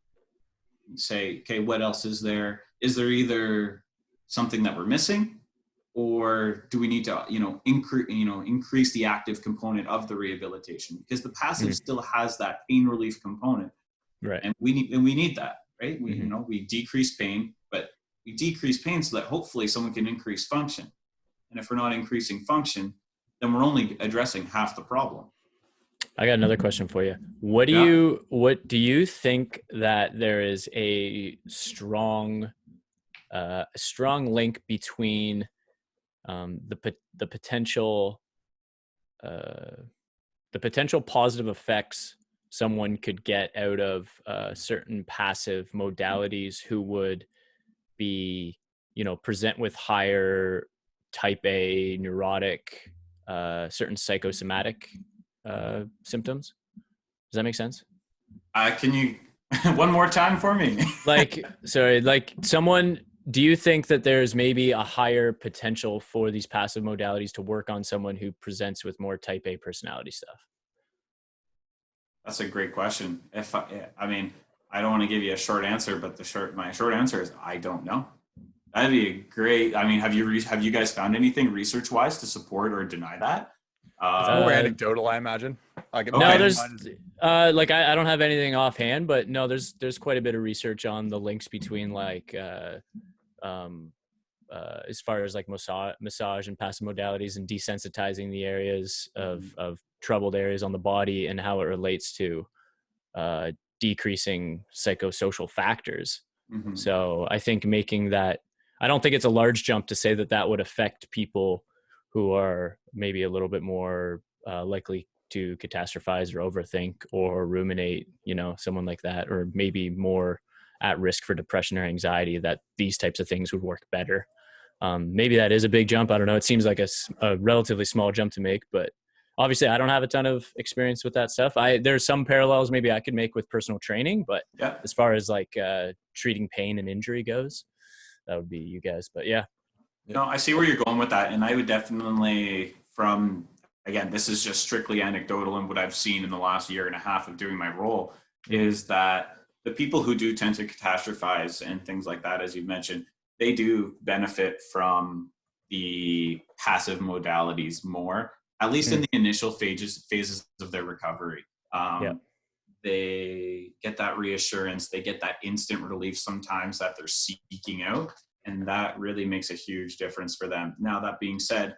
say, okay, what else is there? Is there either something that we're missing, or do we need to, increase the active component of the rehabilitation? Because the passive still has that pain relief component, right? And we need that, right? We decrease pain, but we decrease pain so that hopefully someone can increase function. And if we're not increasing function, then we're only addressing half the problem. I got another question for you. What do you think that there is a strong link between the potential positive effects someone could get out of certain passive modalities who would be, present with higher type A neurotic, certain psychosomatic symptoms? Does that make sense? Can you one more time for me? Do you think that there's maybe a higher potential for these passive modalities to work on someone who presents with more type A personality stuff? That's a great question. I don't want to give you a short answer, but my short answer is I don't know. That'd be a great. have you guys found anything research wise to support or deny that? More anecdotal, I imagine. I don't have anything offhand, but no, there's quite a bit of research on the links between as far as massage and passive modalities and desensitizing the areas of troubled areas on the body and how it relates to decreasing psychosocial factors. So I think I don't think it's a large jump to say that would affect people who are maybe a little bit more likely to catastrophize or overthink or ruminate, someone like that, or maybe more at risk for depression or anxiety, that these types of things would work better. Maybe that is a big jump. I don't know. It seems like a relatively small jump to make, but obviously I don't have a ton of experience with that stuff. There's some parallels maybe I could make with personal training, but as far as treating pain and injury goes, that would be you guys. But yeah. No, I see where you're going with that. And I would definitely, from again, this is just strictly anecdotal, and what I've seen in the last year and a half of doing my role is that the people who do tend to catastrophize and things like that, as you mentioned, they do benefit from the passive modalities more, at least in the initial phases of their recovery. They get that reassurance, they get that instant relief sometimes that they're seeking out, and that really makes a huge difference for them. Now, that being said,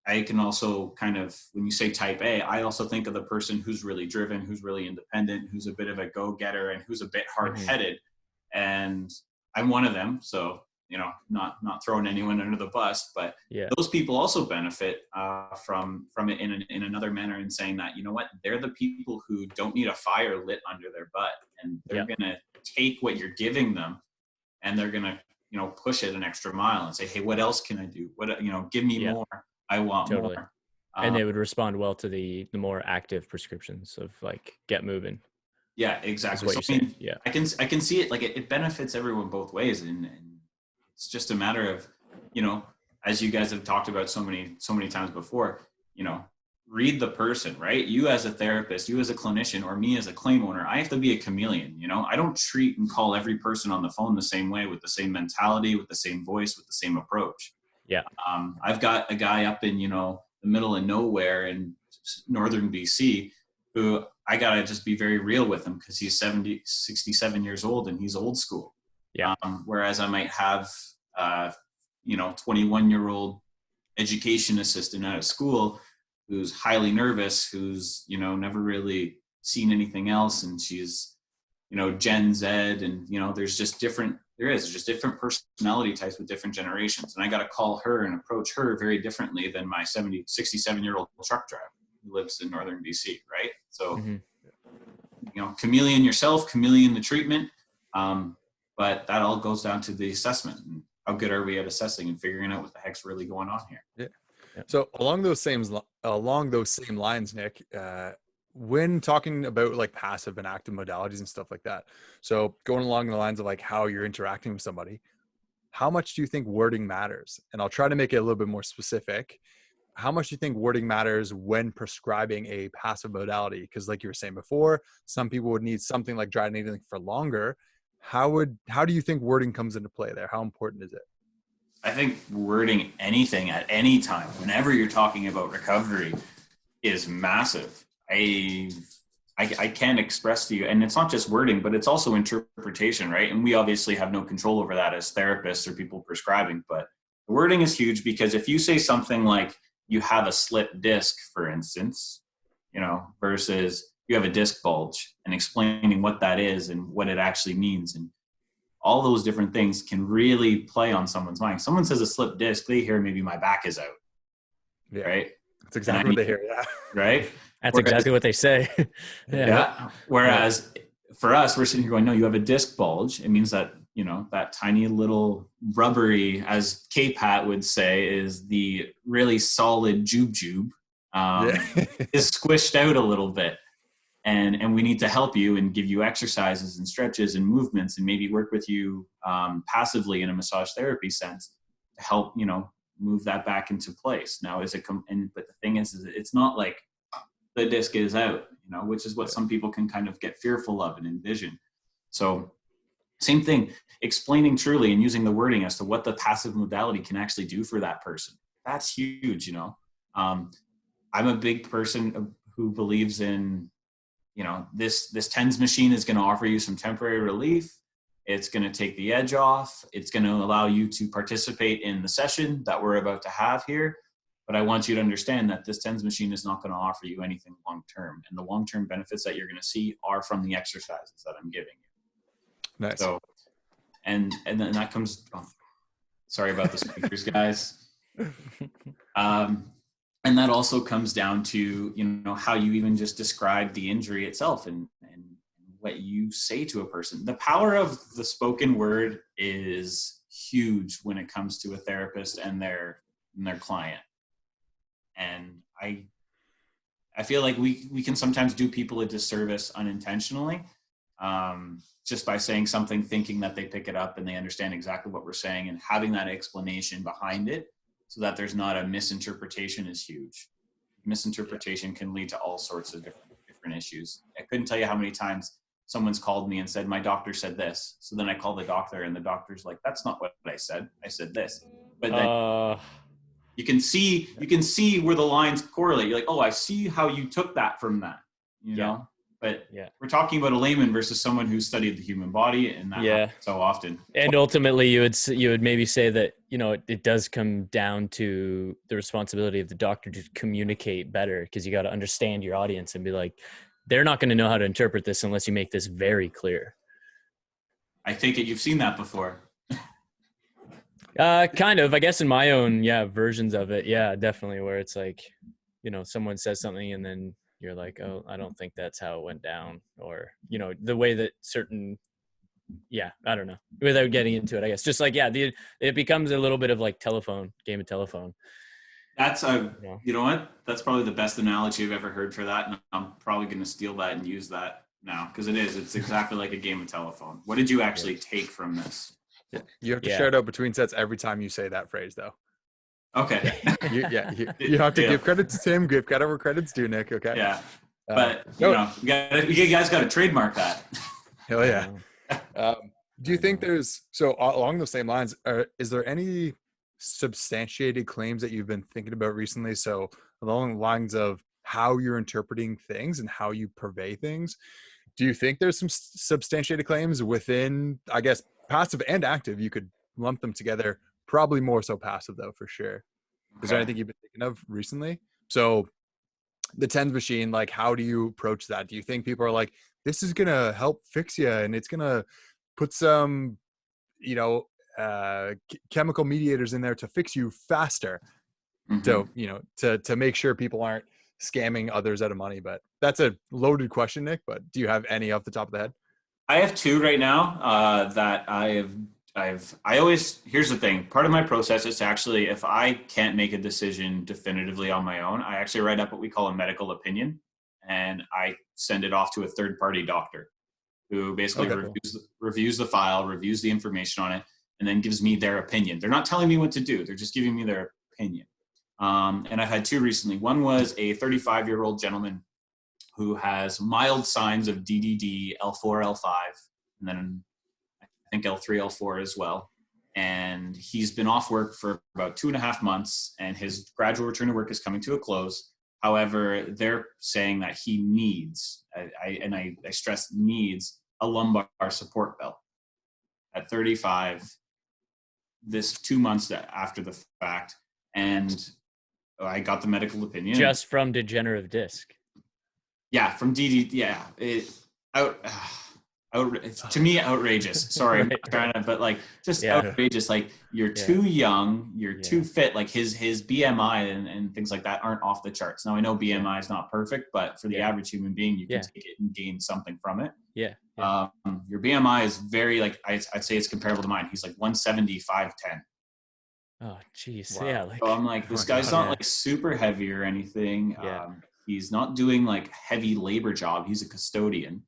I can also kind of, when you say type A, I also think of the person who's really driven, who's really independent, who's a bit of a go-getter, and who's a bit hard-headed. And I'm one of them. So, you know, not throwing anyone under the bus, but those people also benefit from it in another manner, in saying that, you know what, they're the people who don't need a fire lit under their butt, and they're going to take what you're giving them, and they're going to, you know, push it an extra mile and say, hey, what else can I do? What, you know, give me more. I want more. And they would respond well to the more active prescriptions of like, get moving. Yeah, exactly. So, I mean, I can see it, like it benefits everyone both ways. And it's just a matter of, you know, as you guys have talked about so many times before, you know, read the person, right? You as a therapist, you as a clinician, or me as a claim owner, I have to be a chameleon. You know, I don't treat and call every person on the phone the same way, with the same mentality, with the same voice, with the same approach. Yeah. I've got a guy up in, you know, the middle of nowhere in northern BC who I got to just be very real with him, because he's 67 years old and he's old school. Yeah. Whereas I might have, you know, 21-year-old education assistant out of school who's highly nervous, who's, you know, never really seen anything else. And she's, you know, Gen Z, and, you know, there's just different personality types with different generations. And I got to call her and approach her very differently than my 67-year-old truck driver who lives in northern BC, right? So, you know, chameleon yourself, chameleon the treatment. But that all goes down to the assessment, and how good are we at assessing and figuring out what the heck's really going on here. Yeah. So along those same lines, Nick, when talking about like passive and active modalities and stuff like that, so going along the lines of like how you're interacting with somebody, how much do you think wording matters? And I'll try to make it a little bit more specific. How much do you think wording matters when prescribing a passive modality? Because like you were saying before, some people would need something like dry needling for longer. How do you think wording comes into play there? How important is it? I think wording anything at any time, whenever you're talking about recovery, is massive. I can't express to you, and it's not just wording, but it's also interpretation, right? And we obviously have no control over that as therapists or people prescribing, but wording is huge, because if you say something like you have a slipped disc, for instance, you know, versus you have a disc bulge, and explaining what that is and what it actually means, and all those different things can really play on someone's mind. Someone says a slipped disc, they hear maybe my back is out. Yeah. Right? That's exactly what they hear. Yeah. Right? That's exactly what they say. Yeah. Whereas for us, we're sitting here going, no, you have a disc bulge. It means that, you know, that tiny little rubbery, as K-Pat would say, is the really solid jube is squished out a little bit. And we need to help you and give you exercises and stretches and movements, and maybe work with you passively in a massage therapy sense to help, you know, move that back into place. Now, but the thing is it's not like the disc is out, you know, which is what some people can kind of get fearful of and envision. So same thing, explaining truly and using the wording as to what the passive modality can actually do for that person. That's huge, you know. I'm a big person who believes in, you know, this TENS machine is going to offer you some temporary relief. It's going to take the edge off. It's going to allow you to participate in the session that we're about to have here. But I want you to understand that this TENS machine is not going to offer you anything long-term. And the long-term benefits that you're going to see are from the exercises that I'm giving you. Nice. So, and then that comes, sorry about the speakers, guys. And that also comes down to, you know, how you even just describe the injury itself and what you say to a person. The power of the spoken word is huge when it comes to a therapist and their client. And I feel like we can sometimes do people a disservice unintentionally, just by saying something, thinking that they pick it up and they understand exactly what we're saying, and having that explanation behind it, so that there's not a misinterpretation, is huge. misinterpretation can lead to all sorts of different issues. I couldn't tell you how many times someone's called me and said, my doctor said this. So then I call the doctor and the doctor's like, that's not what I said. I said this. But then you can see where the lines correlate. You're like, oh, I see how you took that from that, you know? But we're talking about a layman versus someone who studied the human body, and that happens so often. And ultimately, you would maybe say that, you know, it does come down to the responsibility of the doctor to communicate better, because you got to understand your audience and be like, they're not going to know how to interpret this unless you make this very clear. I take it you've seen that before. Kind of, I guess, in my own versions of it. Yeah, definitely, where it's like, you know, someone says something and then you're like, oh, I don't think that's how it went down, or, you know, the way that certain, I don't know, without getting into it, I guess, just like, it becomes a little bit of like game of telephone. That's you know what? That's probably the best analogy I've ever heard for that. And I'm probably going to steal that and use that now, because it's exactly like a game of telephone. What did you actually take from this? You have to share it out between sets every time you say that phrase, though. Okay. You have to give credit to Tim, give credit where credit's due, Nick. Okay. Yeah. But you guys got to trademark that. Hell yeah. Do you think so along those same lines, is there any substantiated claims that you've been thinking about recently? So along the lines of how you're interpreting things and how you purvey things, do you think there's some substantiated claims within, I guess, passive and active? You could lump them together, probably more so passive though, for sure. Is there anything you've been thinking of recently? So the TENS machine, like, how do you approach that? Do you think people are like, this is going to help fix you and it's going to put some, you know, chemical mediators in there to fix you faster? So, you know, to make sure people aren't scamming others out of money? But that's a loaded question, Nick, but do you have any off the top of the head? I have two right now that here's the thing. Part of my process is to actually, if I can't make a decision definitively on my own, I actually write up what we call a medical opinion, and I send it off to a third-party doctor who basically reviews the file, reviews the information on it, and then gives me their opinion. They're not telling me what to do. They're just giving me their opinion. And I've had two recently. One was a 35-year-old gentleman who has mild signs of DDD, L4, L5, and then I think L3, L4 as well. And he's been off work for about 2.5 months, and his gradual return to work is coming to a close. However, they're saying that he needs, I stress needs, a lumbar support belt at 35, this 2 months after the fact. And I got the medical opinion. Just from degenerative disc. Yeah, from DD. Yeah, to me, outrageous. Sorry, I'm not trying to, but like, just outrageous. Like, you're too young, you're too fit. Like his BMI and things like that aren't off the charts. Now I know BMI is not perfect, but for the average human being, you can take it and gain something from it. Yeah. Your BMI is very, like, I'd say it's comparable to mine. He's like 170, 5'10". Oh, geez. Wow. Yeah. Like, so I'm like, this guy's not like super heavy or anything. He's not doing like heavy labor job. He's a custodian.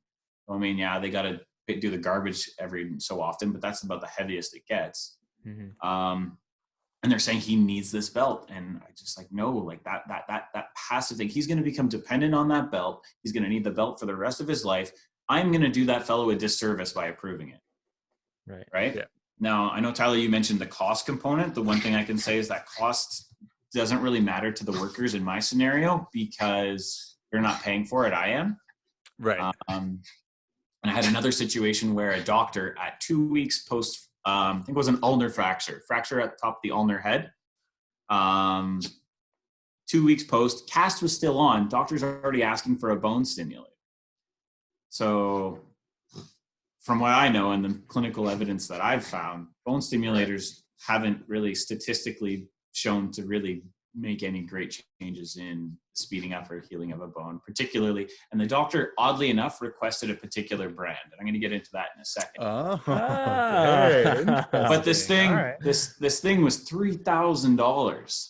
I mean, they got to do the garbage every so often, but that's about the heaviest it gets. And they're saying he needs this belt. And I just like, no, like that passive thing, he's going to become dependent on that belt. He's going to need the belt for the rest of his life. I'm going to do that fellow a disservice by approving it. Right. Yeah. Now, I know, Tyler, you mentioned the cost component. The one thing I can say is that cost doesn't really matter to the workers in my scenario because they're not paying for it. I am. Right. And I had another situation where a doctor at 2 weeks post, I think it was an ulnar fracture at the top of the ulnar head. 2 weeks post, cast was still on. Doctor's already asking for a bone stimulator. So from what I know and the clinical evidence that I've found, bone stimulators haven't really statistically shown to really make any great changes in speeding up or healing of a bone, particularly. And the doctor, oddly enough, requested a particular brand. And I'm going to get into that in a second. But this thing, this thing was $3,000.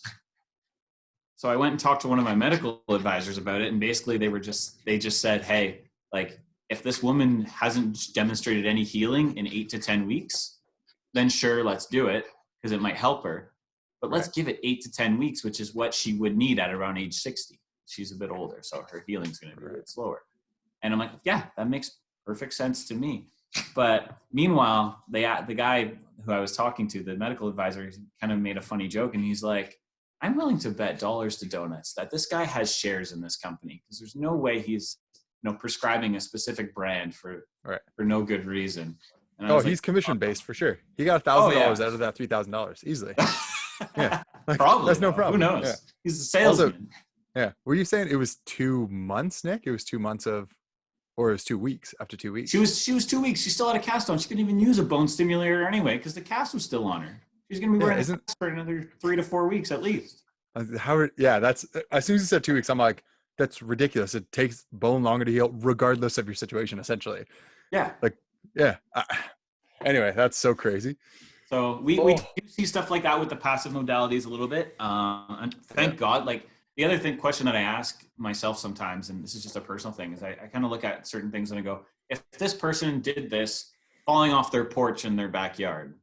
So I went and talked to one of my medical advisors about it. And basically they just said, hey, like, if this woman hasn't demonstrated any healing in 8 to 10 weeks, then sure, let's do it because it might help her. But let's give it 8 to 10 weeks, which is what she would need at around age 60. she's a bit older, so her healing's going to be a bit slower. And I'm like, yeah, that makes perfect sense to me. But meanwhile, the guy who I was talking to, the medical advisor, kind of made a funny joke, and he's like, I'm willing to bet dollars to donuts that this guy has shares in this company, because there's no way he's prescribing a specific brand for no good reason. And he's commission based for sure. He got $1,000 out of that $3,000 easily. Yeah, probably. That's no problem. Who knows? Yeah. He's a salesman. Also, were you saying it was 2 months, Nick? It was 2 months or it was 2 weeks after 2 weeks? She was 2 weeks. She still had a cast on. She couldn't even use a bone stimulator anyway because the cast was still on her. She's going to be wearing a cast for another 3 to 4 weeks at least. That's as soon as you said 2 weeks, I'm like, that's ridiculous. It takes bone longer to heal regardless of your situation, essentially. Yeah. Anyway, that's so crazy. So we do see stuff like that with the passive modalities a little bit. And thank God, like the other question that I ask myself sometimes, and this is just a personal thing, is I kind of look at certain things and I go, if this person did this falling off their porch in their backyard,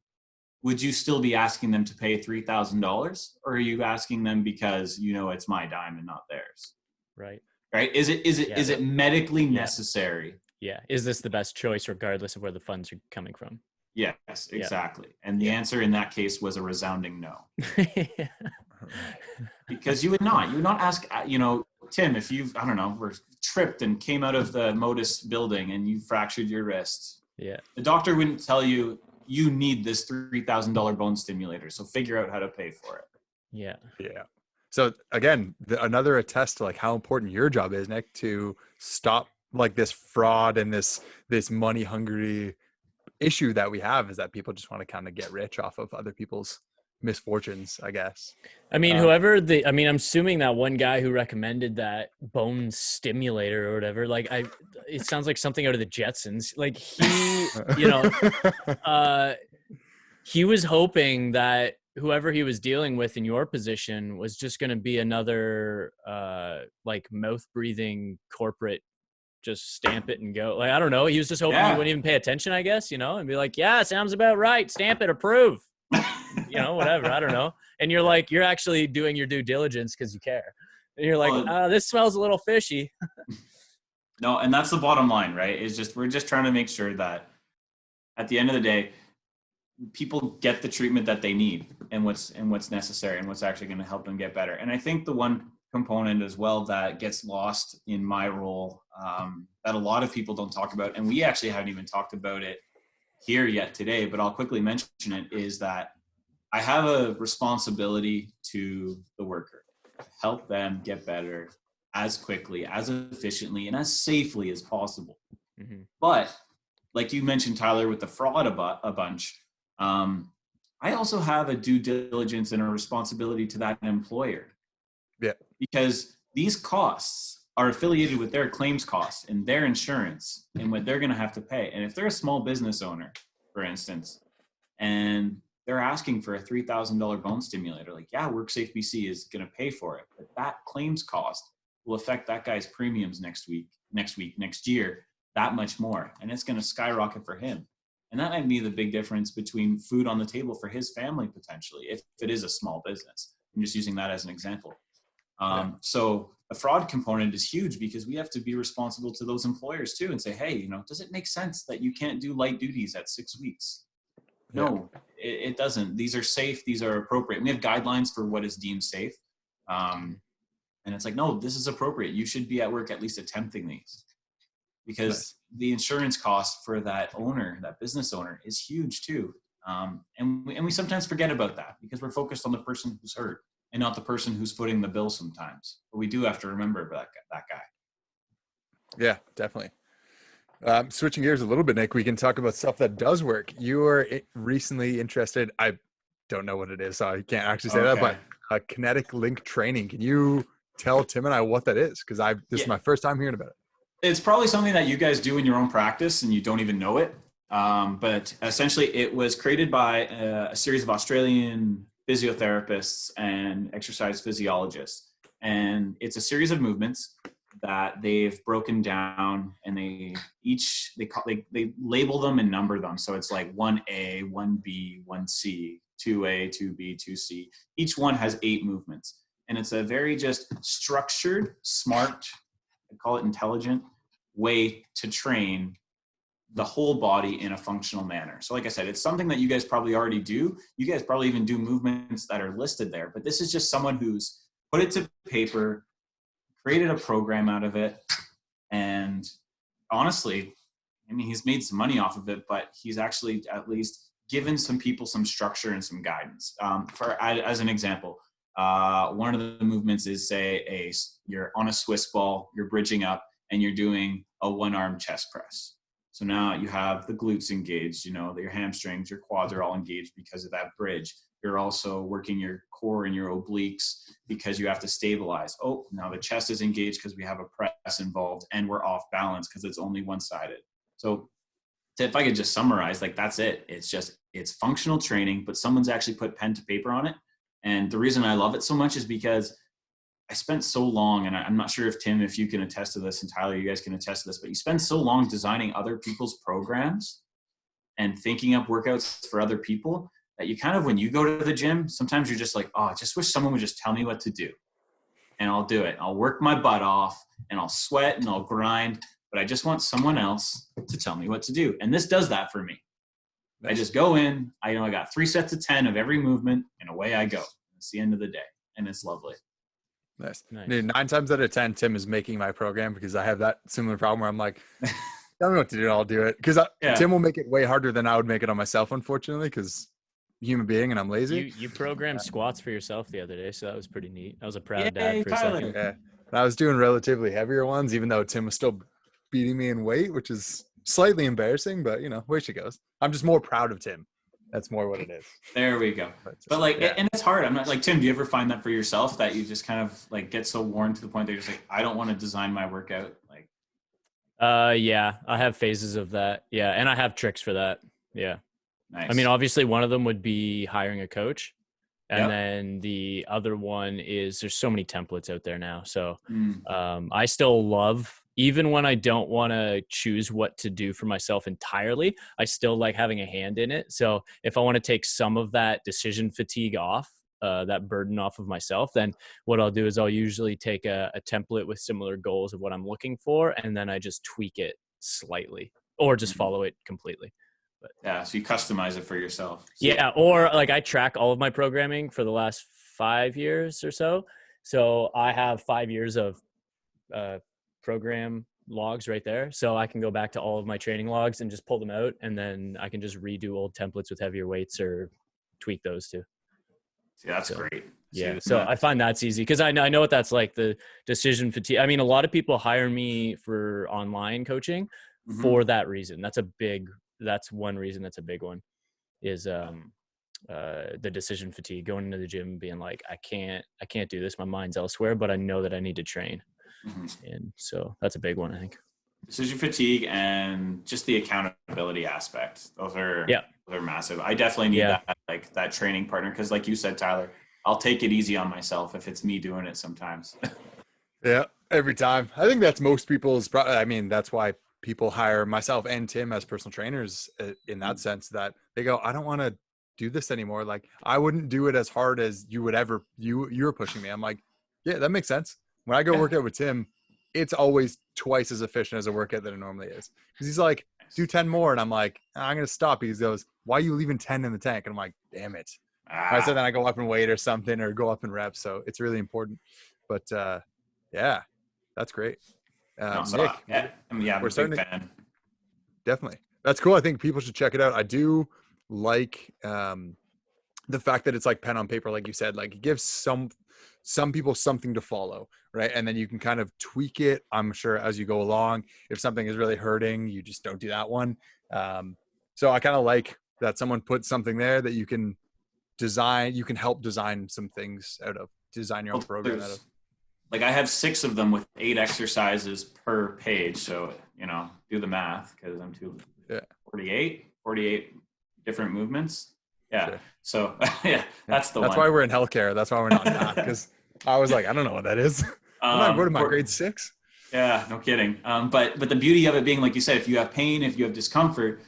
would you still be asking them to pay $3,000? Or are you asking them because it's my dime and not theirs? Right. Is it medically necessary? Yeah. Is this the best choice regardless of where the funds are coming from? Yes, exactly. And the answer in that case was a resounding no. Because you would not ask, Tim, if you've, were tripped and came out of the Motus building and you fractured your wrist. Yeah. The doctor wouldn't tell you need this $3,000 bone stimulator. So figure out how to pay for it. Yeah. Yeah. So again, another attest to like how important your job is, Nick, to stop like this fraud and this money hungry issue that we have, is that people just want to kind of get rich off of other people's misfortunes, I guess. I mean, I'm assuming that one guy who recommended that bone stimulator or whatever, it sounds like something out of the Jetsons. Like he, he was hoping that whoever he was dealing with in your position was just going to be another, mouth breathing corporate, just stamp it and go. Like, I don't know. He was just hoping you wouldn't even pay attention, I guess, and be like, yeah, sounds about right. Stamp it, approve. Whatever. I don't know. And you're like, you're actually doing your due diligence because you care. And you're like, this smells a little fishy. No, and that's the bottom line, right? We're just trying to make sure that at the end of the day, people get the treatment that they need and what's necessary and what's actually going to help them get better. And I think the one component as well that gets lost in my role, that a lot of people don't talk about, and we actually haven't even talked about it here yet today, but I'll quickly mention it, is that I have a responsibility to the worker to help them get better as quickly, as efficiently, and as safely as possible. Mm-hmm. But like you mentioned, Tyler, with the fraud a bunch, I also have a due diligence and a responsibility to that employer. Yeah. Because these costs are affiliated with their claims costs and their insurance and what they're going to have to pay. And if they're a small business owner, for instance, and they're asking for a $3,000 bone stimulator, WorkSafe BC is going to pay for it. But that claims cost will affect that guy's premiums next year, that much more. And it's going to skyrocket for him. And that might be the big difference between food on the table for his family, potentially, if it is a small business. I'm just using that as an example. So the fraud component is huge because we have to be responsible to those employers too and say, hey, does it make sense that you can't do light duties at 6 weeks? No, it doesn't. These are safe. These are appropriate. We have guidelines for what is deemed safe. And it's like, no, this is appropriate. You should be at work at least attempting these, because the insurance cost for that business owner, is huge too. And we sometimes forget about that because we're focused on the person who's hurt and not the person who's footing the bill sometimes. But we do have to remember about that guy. Yeah, definitely. Switching gears a little bit, Nick, we can talk about stuff that does work. You are recently interested, I don't know what it is, so I can't actually say that, but kinetic link training. Can you tell Tim and I what that is? Because this is my first time hearing about it. It's probably something that you guys do in your own practice and you don't even know it. But essentially it was created by a series of Australian physiotherapists and exercise physiologists. And it's a series of movements that they've broken down, and they label them and number them. So it's like 1A, 1B, 1C, 2A, 2B, 2C. Each one has 8 movements. And it's a very just structured, smart, I call it intelligent way to train the whole body in a functional manner. So like I said, it's something that you guys probably already do. You guys probably even do movements that are listed there, but this is just someone who's put it to paper, created a program out of it. And honestly, I mean, he's made some money off of it, but he's actually at least given some people some structure and some guidance. As an example, one of the movements is say you're on a Swiss ball, you're bridging up and you're doing a one-arm chest press. So now you have the glutes engaged, your hamstrings, your quads are all engaged because of that bridge. You're also working your core and your obliques because you have to stabilize. Oh, now the chest is engaged because we have a press involved and we're off balance because it's only one-sided. So if I could just summarize, like that's it. It's functional training, but someone's actually put pen to paper on it. And the reason I love it so much is because I spent so long, and I'm not sure if Tim, if you can attest to this, and Tyler, you guys can attest to this, but you spend so long designing other people's programs and thinking up workouts for other people that you kind of, when you go to the gym, sometimes you're just like, oh, I just wish someone would just tell me what to do. And I'll do it. I'll work my butt off and I'll sweat and I'll grind, but I just want someone else to tell me what to do. And this does that for me. Nice. I just go in, I got 3 sets of 10 of every movement and away I go. It's the end of the day and it's lovely. Nice. Dude, 9 times out of 10, Tim is making my program because I have that similar problem where I'm like, tell me what to do, I'll do it. Because Tim will make it way harder than I would make it on myself, unfortunately, because human being and I'm lazy. You programmed squats for yourself the other day, so that was pretty neat. I was a proud dad for Tyler. a second. Yeah. And I was doing relatively heavier ones, even though Tim was still beating me in weight, which is slightly embarrassing, but way she goes. I'm just more proud of Tim. That's more what it is. There we go. But and it's hard. I'm not like, Tim, do you ever find that for yourself that you just kind of like get so worn to the point that you're just like, I don't want to design my workout? Like, yeah, I have phases of that. Yeah. And I have tricks for that. Yeah. Nice. I mean, obviously one of them would be hiring a coach. And then the other one is there's so many templates out there now. So I still love, even when I don't want to choose what to do for myself entirely, I still like having a hand in it. So if I want to take some of that decision fatigue off, that burden off of myself, then what I'll do is I'll usually take a template with similar goals of what I'm looking for. And then I just tweak it slightly or just follow it completely. But, yeah. So you customize it for yourself. So, yeah. Or like I track all of my programming for the last 5 years or so. So I have 5 years of program logs right there. So I can go back to all of my training logs and just pull them out. And then I can just redo old templates with heavier weights or tweak those too. Yeah, that's great. Yeah. So I find that's easy because I know what that's like, the decision fatigue. I mean, a lot of people hire me for online coaching for that reason. That's one reason that's a big one is the decision fatigue, going into the gym being like, I can't do this. My mind's elsewhere, but I know that I need to train. And so that's a big one, I think. Decision fatigue and just the accountability aspect. Those are massive. I definitely need that training partner. Cause like you said, Tyler, I'll take it easy on myself if it's me doing it sometimes. Yeah. Every time. I think that's most people's, that's why people hire myself and Tim as personal trainers in that sense, that they go, I don't want to do this anymore. Like I wouldn't do it as hard as you would ever, you're pushing me. I'm like, yeah, that makes sense. When I go work out with Tim, it's always twice as efficient as a workout that it normally is. Because he's like, do 10 more. And I'm like, I'm going to stop. He goes, why are you leaving 10 in the tank? And I'm like, damn it. I said, then I go up in weight or something or go up in reps. So it's really important. But yeah, that's great. Nick, I'm a big fan. Definitely. That's cool. I think people should check it out. I do like the fact that it's like pen on paper, like you said, like it gives some people something to follow, right? And then you can kind of tweak it, I'm sure, as you go along. If something is really hurting, you just don't do that one. So I kind of like that someone put something there that you can design, you can help design some things out of, design your own program out of. Like I have 6 of them with 8 exercises per page. So, do the math because I'm 48 different movements. Yeah. Sure. So that's the one. That's why we're in healthcare. That's why we're not in math. Because I was like, I don't know what that is. I'm not good at my grade 6. Yeah, no kidding. But the beauty of it being, like you said, if you have pain, if you have discomfort,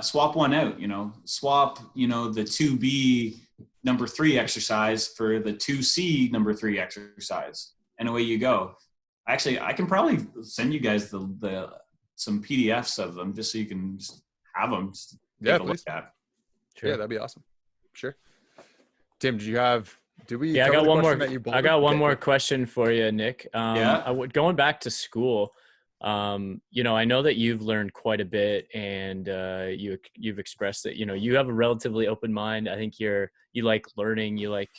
swap one out, swap, the 2B number 3 exercise for the 2C number 3 exercise, and away you go. Actually, I can probably send you guys some PDFs of them just so you can just have them just take a look at. Sure. Yeah, that'd be awesome. Sure. Tim, did we I got one more. I got one more quick. question for you, Nick. Going back to school, you know, I know that you've learned quite a bit, and you've expressed that, you know, you have a relatively open mind. I think you like learning. You like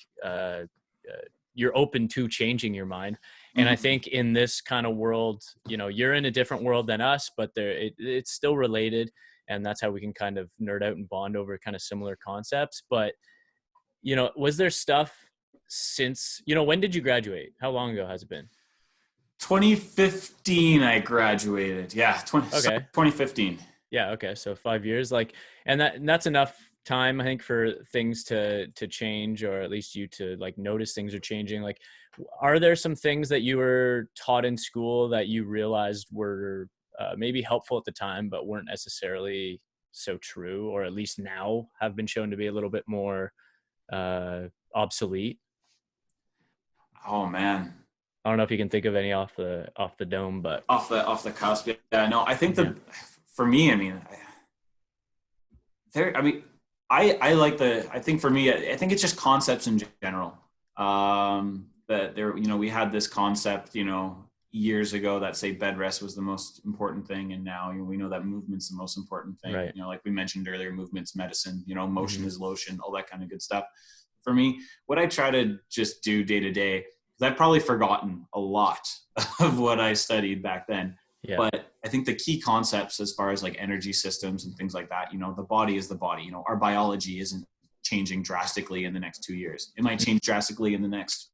you're open to changing your mind. And I think in this kind of world, you know, you're in a different world than us, but it's still related, and that's how we can kind of nerd out and bond over kind of similar concepts. But, you know, was there stuff since, you know, when did you graduate? How long ago has it been? 2015 I graduated. Yeah, 2015. Yeah, okay. So 5 years, like, and that's enough time, I think, for things to change, or at least you to like notice things are changing. Like, are there some things that you were taught in school that you realized were maybe helpful at the time but weren't necessarily so true, or at least now have been shown to be a little bit more obsolete? Oh man, I don't know if you can think of any off the dome, but off the cusp. Yeah, no, I think for me, I mean, I think for me, I think it's just concepts in general. That there, you know, we had this concept, you know, years ago that say bed rest was the most important thing, and now, you know, we know that movement's the most important thing. Right. You know, like we mentioned earlier, movement's medicine. You know, motion is lotion, all that kind of good stuff. For me, what I try to just do day to day, because I've probably forgotten a lot of what I studied back then. Yeah. But I think the key concepts as far as like energy systems and things like that, you know, the body is the body. You know, our biology isn't changing drastically in the next 2 years. It might change drastically in the next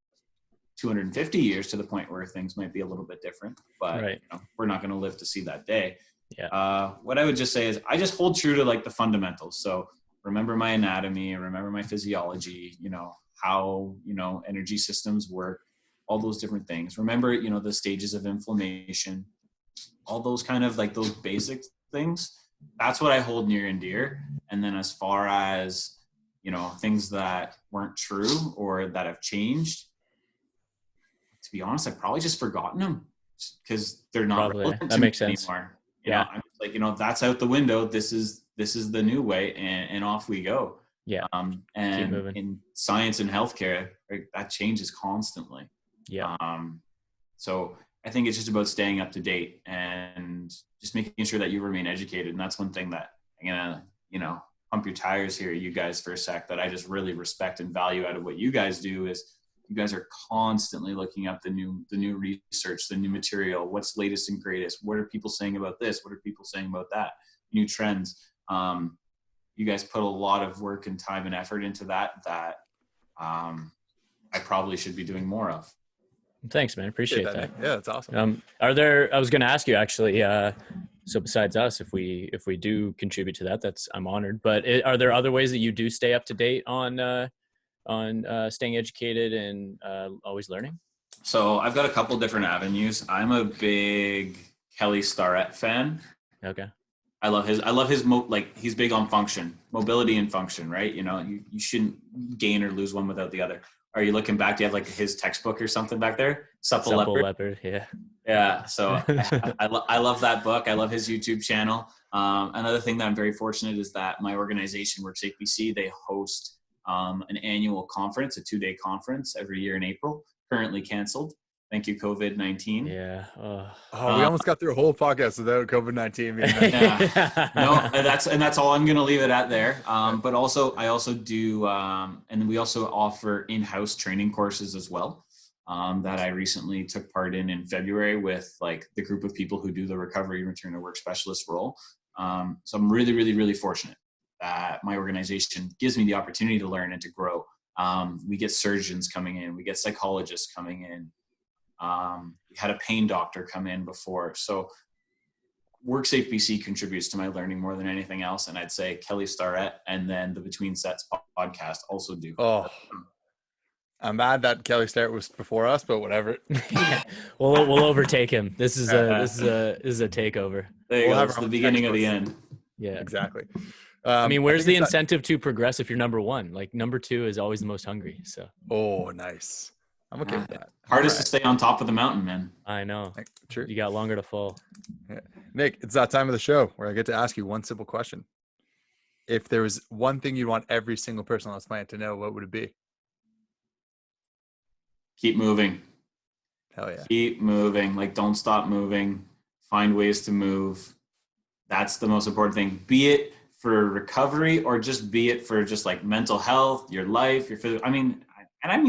250 years to the point where things might be a little bit different, but you know, we're not going to live to see that day. Yeah. What I would just say is I just hold true to like the fundamentals. So remember my anatomy, remember my physiology, you know, how, you know, energy systems work, all those different things. Remember, you know, the stages of inflammation, all those kind of like those basic things. That's what I hold near and dear. And then as far as, you know, things that weren't true or that have changed, to be honest, I've probably just forgotten them because they're not relevant to me anymore. You know, I'm like, you know, that's out the window. This is the new way, and off we go. Yeah. And in science and healthcare, right, that changes constantly. Yeah. So I think it's just about staying up to date and just making sure that you remain educated. And that's one thing that I'm gonna, you know, pump your tires here, you guys, for a sec, that I just really respect and value out of what you guys do is you guys are constantly looking up the new research, the new material, what's latest and greatest. What are people saying about this? What are people saying about that? New trends. You guys put a lot of work and time and effort into that I probably should be doing more of. Thanks, man. Appreciate that. Yeah, that's awesome. I was going to ask you actually, so besides us, if we do contribute to that, I'm honored, but are there other ways that you do stay up to date on staying educated and always learning? So I've got a couple different avenues. I'm a big Kelly Starrett fan. Okay. I love his he's big on function, mobility and function, right? You know, you shouldn't gain or lose one without the other. Are you looking back? Do you have like his textbook or something back there? Supple Leopard. Yeah. Yeah. So I love that book. I love his YouTube channel. Another thing that I'm very fortunate is that my organization, WorkSafe BC, they host an annual conference, a 2-day conference every year in April, currently canceled. Thank you, COVID-19. Yeah. We almost got through a whole podcast without COVID-19. Yeah. No, that's all I'm going to leave it at there. But also, I also do, and we also offer in-house training courses as well, that I recently took part in February with like the group of people who do the recovery and return to work specialist role. So I'm really, really, really fortunate that my organization gives me the opportunity to learn and to grow. We get surgeons coming in, we get psychologists coming in. We had a pain doctor come in before. So WorkSafe BC contributes to my learning more than anything else. And I'd say Kelly Starrett and then the Between Sets podcast also do. Oh, I'm mad that Kelly Starrett was before us, but whatever. Yeah. We'll overtake him. This is a takeover. There you go. It's the beginning of the end. Yeah, exactly. I mean, where's think the it's incentive to progress if you're number one? Like number two is always the most hungry. So. Oh, nice. I'm okay with that. Hardest to stay on top of the mountain, man. I know. True. You got longer to fall. Yeah. Nick, it's that time of the show where I get to ask you one simple question. If there was one thing you want every single person on this planet to know, what would it be? Keep moving. Hell yeah. Keep moving. Like, don't stop moving. Find ways to move. That's the most important thing. Be it for recovery or just be it for just like mental health, your life, your physical. I mean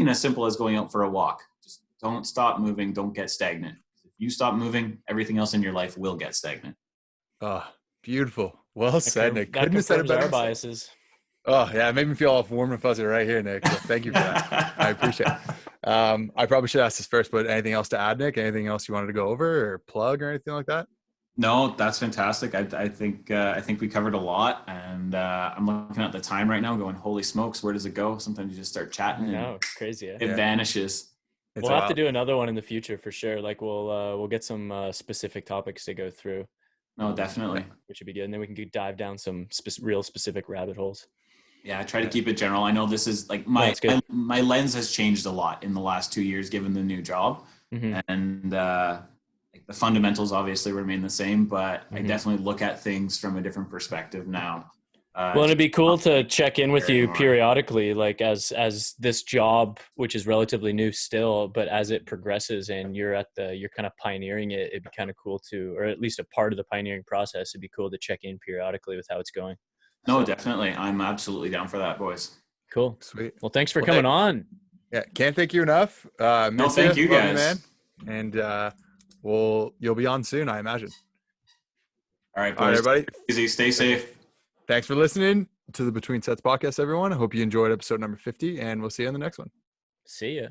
as simple as going out for a walk. Just don't stop moving. Don't get stagnant. If you stop moving, everything else in your life will get stagnant. Oh, beautiful. Well said, Nick. That Couldn't have said it better. Our biases. Oh yeah, it made me feel all warm and fuzzy right here, Nick. So thank you for that. I appreciate it. I probably should ask this first, but anything else to add, Nick? Anything else you wanted to go over or plug or anything like that? No, that's fantastic. I think we covered a lot, and I'm looking at the time right now, going, "Holy smokes, where does it go?" Sometimes you just start chatting, and it's crazy. Yeah. It vanishes. We'll have to do another one in the future for sure. Like we'll get some specific topics to go through. No, definitely. Which would be good, and then we can dive down some real specific rabbit holes. Yeah, I try to keep it general. I know this is like my lens has changed a lot in the last 2 years, given the new job, and like the fundamentals obviously remain the same, but I definitely look at things from a different perspective now. Well, it'd be cool to check in with you periodically, like as this job, which is relatively new still, but as it progresses and you're kind of pioneering it, it'd be kind of cool to, or at least a part of the pioneering process, it'd be cool to check in periodically with how it's going. No, definitely. I'm absolutely down for that, boys. Cool. Sweet. Well, thanks for coming on. Yeah. Can't thank you enough. No, thank you guys. Man. And you'll be on soon, I imagine. All right, boys. All right, everybody. Easy. Stay safe. Thanks for listening to the Between Sets podcast, everyone. I hope you enjoyed episode number 50, and we'll see you on the next one. See ya.